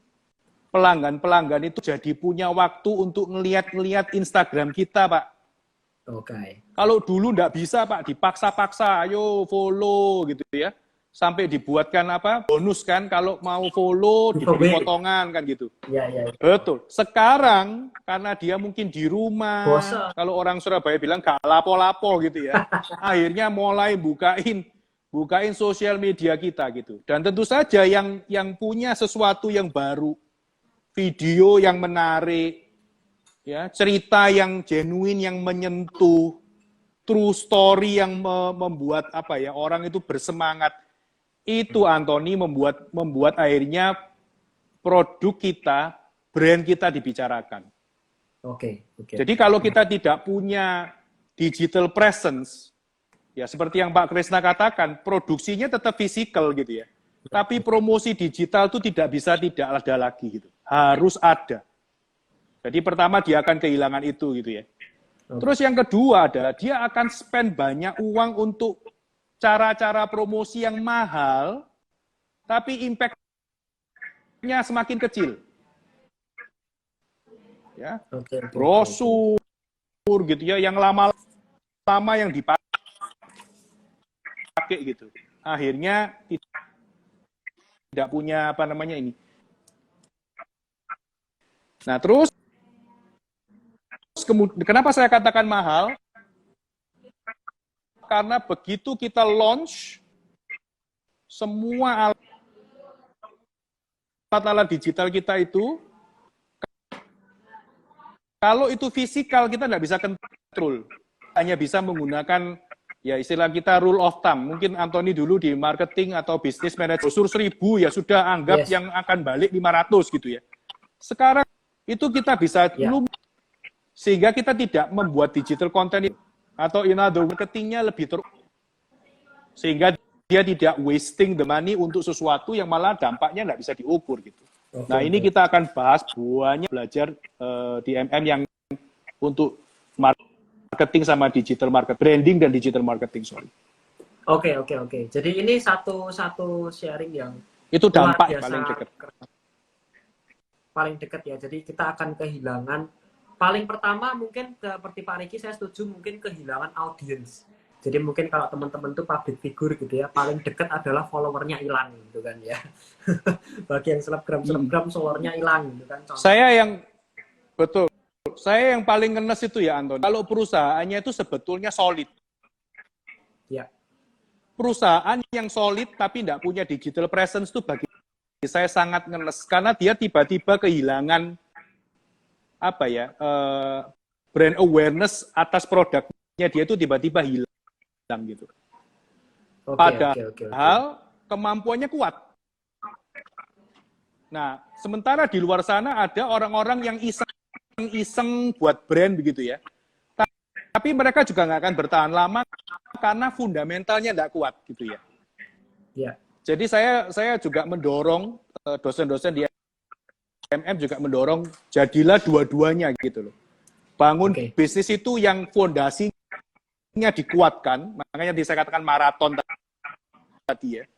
pelanggan-pelanggan itu jadi punya waktu untuk ngeliat Instagram kita, Pak. Kalau dulu nggak bisa, Pak, dipaksa-paksa, ayo follow gitu ya. Sampai dibuatkan bonus kan, kalau mau follow diberi potongan kan gitu. Iya. Betul. Sekarang karena dia mungkin di rumah, kalau orang Surabaya bilang gak lapo-lapo gitu ya. Akhirnya mulai bukain sosial media kita gitu. Dan tentu saja yang punya sesuatu yang baru, video yang menarik, ya, cerita yang genuine, yang menyentuh, true story yang membuat apa ya orang itu bersemangat. Itu Anthony membuat akhirnya produk kita, brand kita dibicarakan. Oke. Jadi kalau kita tidak punya digital presence, ya seperti yang Pak Krisna katakan, produksinya tetap fisikal gitu ya. Tapi promosi digital itu tidak bisa tidak ada lagi gitu. Harus ada. Jadi pertama dia akan kehilangan itu gitu ya. Terus yang kedua adalah dia akan spend banyak uang untuk cara-cara promosi yang mahal, tapi impact-nya semakin kecil. Ya, brosur gitu ya, yang lama-lama yang dipakai gitu. Akhirnya tidak punya apa namanya ini. Nah, terus kemudian kenapa saya katakan mahal? Karena begitu kita launch semua alat-alat digital kita itu, kalau itu fisikal kita nggak bisa kontrol, hanya bisa menggunakan ya istilah kita rule of thumb. Mungkin Anthony dulu di marketing atau bisnis manager brosur 1.000 ya sudah anggap yang akan balik 500 gitu ya. Sekarang itu kita bisa sehingga kita tidak membuat digital content atau marketingnya lebih sehingga dia tidak wasting the money untuk sesuatu yang malah dampaknya nggak bisa diukur gitu. Nah ini kita akan bahas banyak belajar di MM yang untuk marketing sama digital marketing, branding dan digital marketing, sorry. Oke. Jadi ini satu sharing yang itu dampak biasa, paling dekat ya. Jadi kita akan kehilangan. Paling pertama mungkin seperti Pak Riki saya setuju mungkin kehilangan audiens. Jadi mungkin kalau teman-teman tuh public figure gitu ya, paling dekat adalah followernya hilang gitu kan ya. Bagi yang selebgram followernya hilang gitu kan. Contoh. Saya yang paling ngenes itu ya Anton. Kalau perusahaannya itu sebetulnya solid. Ya. Perusahaan yang solid tapi tidak punya digital presence itu bagi saya sangat ngenes karena dia tiba-tiba kehilangan apa ya brand awareness atas produknya dia itu tiba-tiba hilang gitu. Padahal kemampuannya kuat. Nah, sementara di luar sana ada orang-orang yang iseng buat brand begitu ya. Tapi mereka juga nggak akan bertahan lama karena fundamentalnya nggak kuat gitu ya. Ya. Jadi saya juga mendorong dosen-dosen di MM juga mendorong jadilah dua-duanya gitu loh. Bangun bisnis itu yang fondasinya dikuatkan, makanya saya katakan maraton tadi ya.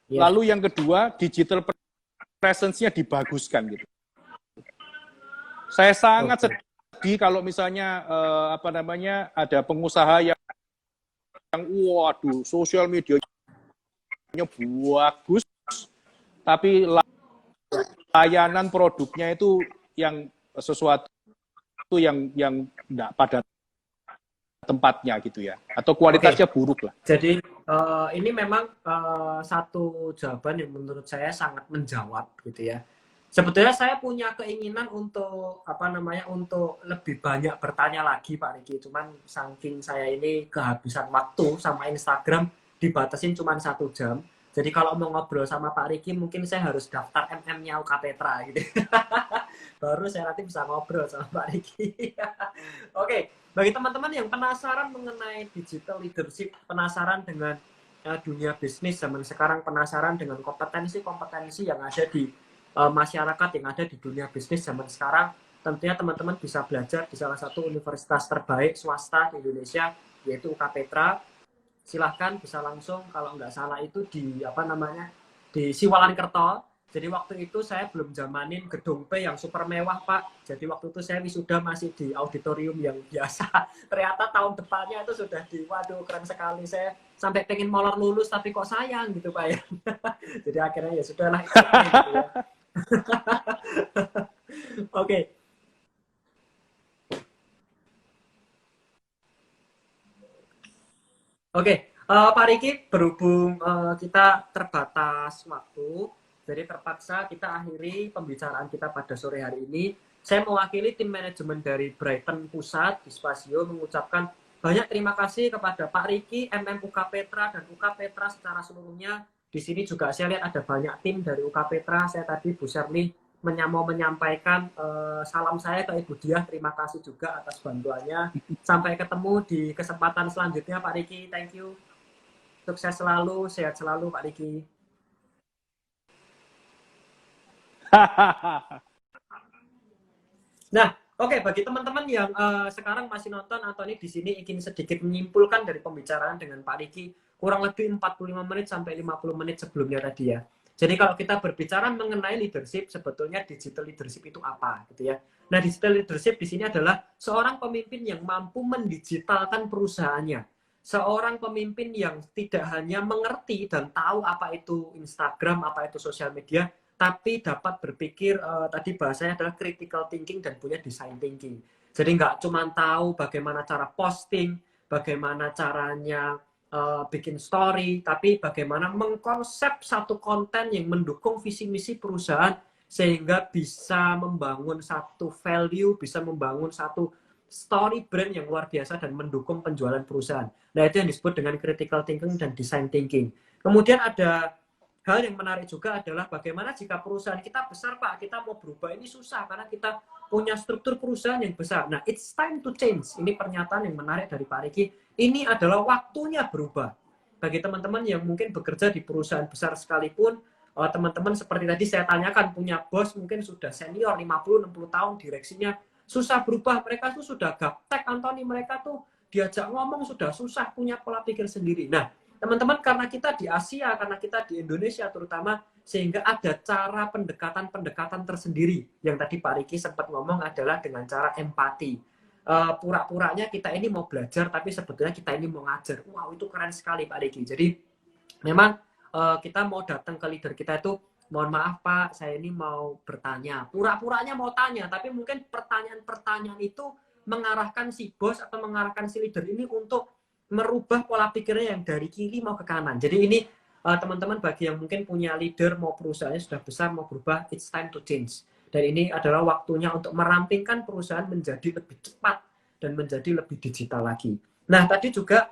Lalu yang kedua, digital presence-nya dibaguskan gitu. Saya sangat sedih kalau misalnya ada pengusaha yang waduh, sosial medianya bagus tapi layanan produknya itu yang sesuatu yang enggak pada tempatnya gitu ya, atau kualitasnya buruk lah. Jadi ini memang satu jawaban yang menurut saya sangat menjawab gitu ya. Sebetulnya saya punya keinginan untuk untuk lebih banyak bertanya lagi Pak Riki, cuman saking saya ini kehabisan waktu sama Instagram dibatasin cuma 1 jam. Jadi kalau mau ngobrol sama Pak Riki mungkin saya harus daftar MM-nya UKPetra gitu. Baru saya nanti bisa ngobrol sama Pak Riki. Oke, bagi teman-teman yang penasaran mengenai digital leadership, penasaran dengan dunia bisnis zaman sekarang, penasaran dengan kompetensi-kompetensi yang ada di masyarakat, yang ada di dunia bisnis zaman sekarang, tentunya teman-teman bisa belajar di salah satu universitas terbaik swasta di Indonesia, yaitu UKPetra. Silahkan bisa langsung, kalau nggak salah itu di di Siwalan Kerto. Jadi waktu itu saya belum zamanin gedung P yang super mewah Pak. Jadi waktu itu saya wisuda masih di auditorium yang biasa. Ternyata tahun depannya itu sudah waduh keren sekali. Saya sampai pengen molor lulus tapi kok sayang gitu Pak ya. Jadi akhirnya ya sudahlah itu gitu ya. Oke. Oke, Pak Riki, berhubung kita terbatas waktu, jadi terpaksa kita akhiri pembicaraan kita pada sore hari ini. Saya mewakili tim manajemen dari Brighton Pusat di Spasio mengucapkan Banyak terima kasih kepada Pak Riki, UK Petra, dan UK Petra secara seluruhnya. Di sini juga saya lihat ada banyak tim dari UK Petra. Saya tadi Bu Sherly mau menyampaikan salam saya ke Ibu Diah. Terima kasih juga atas bantuannya. Sampai ketemu di kesempatan selanjutnya Pak Riki. Thank you. Sukses selalu, sehat selalu Pak Riki. Nah, oke, bagi teman-teman yang sekarang masih nonton atau ini di sini ingin sedikit menyimpulkan dari pembicaraan dengan Pak Riki, kurang lebih 45 menit sampai 50 menit sebelumnya tadi ya. Jadi kalau kita berbicara mengenai leadership, sebetulnya digital leadership itu apa gitu ya. Nah, digital leadership di sini adalah seorang pemimpin yang mampu mendigitalkan perusahaannya. Seorang pemimpin yang tidak hanya mengerti dan tahu apa itu Instagram, apa itu sosial media, tapi dapat berpikir tadi bahasanya adalah critical thinking dan punya design thinking. Jadi nggak cuma tahu bagaimana cara posting, bagaimana caranya bikin story, tapi bagaimana mengkonsep satu konten yang mendukung visi misi perusahaan sehingga bisa membangun satu value, bisa membangun satu story brand yang luar biasa dan mendukung penjualan perusahaan. Nah, itu yang disebut dengan critical thinking dan design thinking. Kemudian ada hal yang menarik juga adalah bagaimana jika perusahaan kita besar, Pak, kita mau berubah ini susah karena kita punya struktur perusahaan yang besar. Nah, it's time to change. Ini pernyataan yang menarik dari Pak Riki. Ini adalah waktunya berubah. Bagi teman-teman yang mungkin bekerja di perusahaan besar sekalipun, teman-teman seperti tadi saya tanyakan, punya bos mungkin sudah senior 50-60 tahun direksinya, susah berubah. Mereka tuh sudah gaptek, Anthony, mereka tuh diajak ngomong sudah susah, punya pola pikir sendiri. Nah, teman-teman, karena kita di Asia, karena kita di Indonesia terutama, sehingga ada cara pendekatan-pendekatan tersendiri. Yang tadi Pak Riki sempat ngomong adalah dengan cara empati. Pura-puranya kita ini mau belajar, tapi sebetulnya kita ini mau ngajar. Wow, itu keren sekali Pak Riki. Jadi memang kita mau datang ke leader kita itu, mohon maaf Pak, saya ini mau bertanya. Pura-puranya mau tanya, tapi mungkin pertanyaan-pertanyaan itu mengarahkan si bos atau mengarahkan si leader ini untuk merubah pola pikirnya yang dari kiri mau ke kanan. Jadi ini teman-teman bagi yang mungkin punya leader, mau perusahaannya sudah besar, mau berubah, it's time to change. Dan ini adalah waktunya untuk merampingkan perusahaan menjadi lebih cepat dan menjadi lebih digital lagi. Nah, tadi juga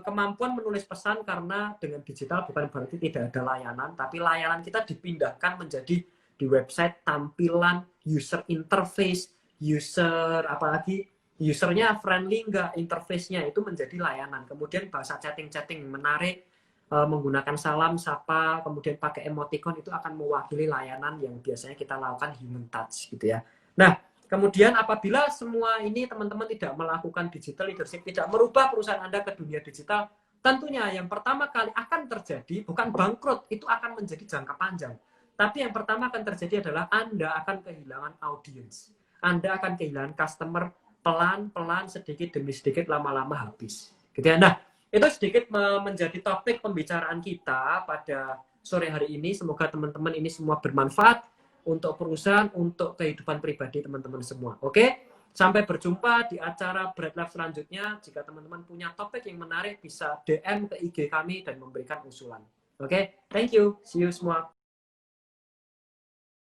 kemampuan menulis pesan, karena dengan digital bukan berarti tidak ada layanan, tapi layanan kita dipindahkan menjadi di website, tampilan, user interface, user apalagi usernya friendly nggak, interface-nya itu menjadi layanan. Kemudian bahasa chatting-chatting menarik, menggunakan salam, sapa, kemudian pakai emoticon, itu akan mewakili layanan yang biasanya kita lakukan human touch gitu ya. Nah, kemudian apabila semua ini teman-teman tidak melakukan digital leadership, tidak merubah perusahaan Anda ke dunia digital, tentunya yang pertama kali akan terjadi bukan bangkrut, itu akan menjadi jangka panjang. Tapi yang pertama akan terjadi adalah Anda akan kehilangan audience. Anda akan kehilangan customer, pelan-pelan, sedikit demi sedikit, lama-lama habis. Gitu ya. Nah, itu sedikit menjadi topik pembicaraan kita pada sore hari ini. Semoga teman-teman ini semua bermanfaat untuk perusahaan, untuk kehidupan pribadi teman-teman semua. Oke? Sampai berjumpa di acara Bread Life selanjutnya. Jika teman-teman punya topik yang menarik, bisa DM ke IG kami dan memberikan usulan. Oke? Thank you. See you semua.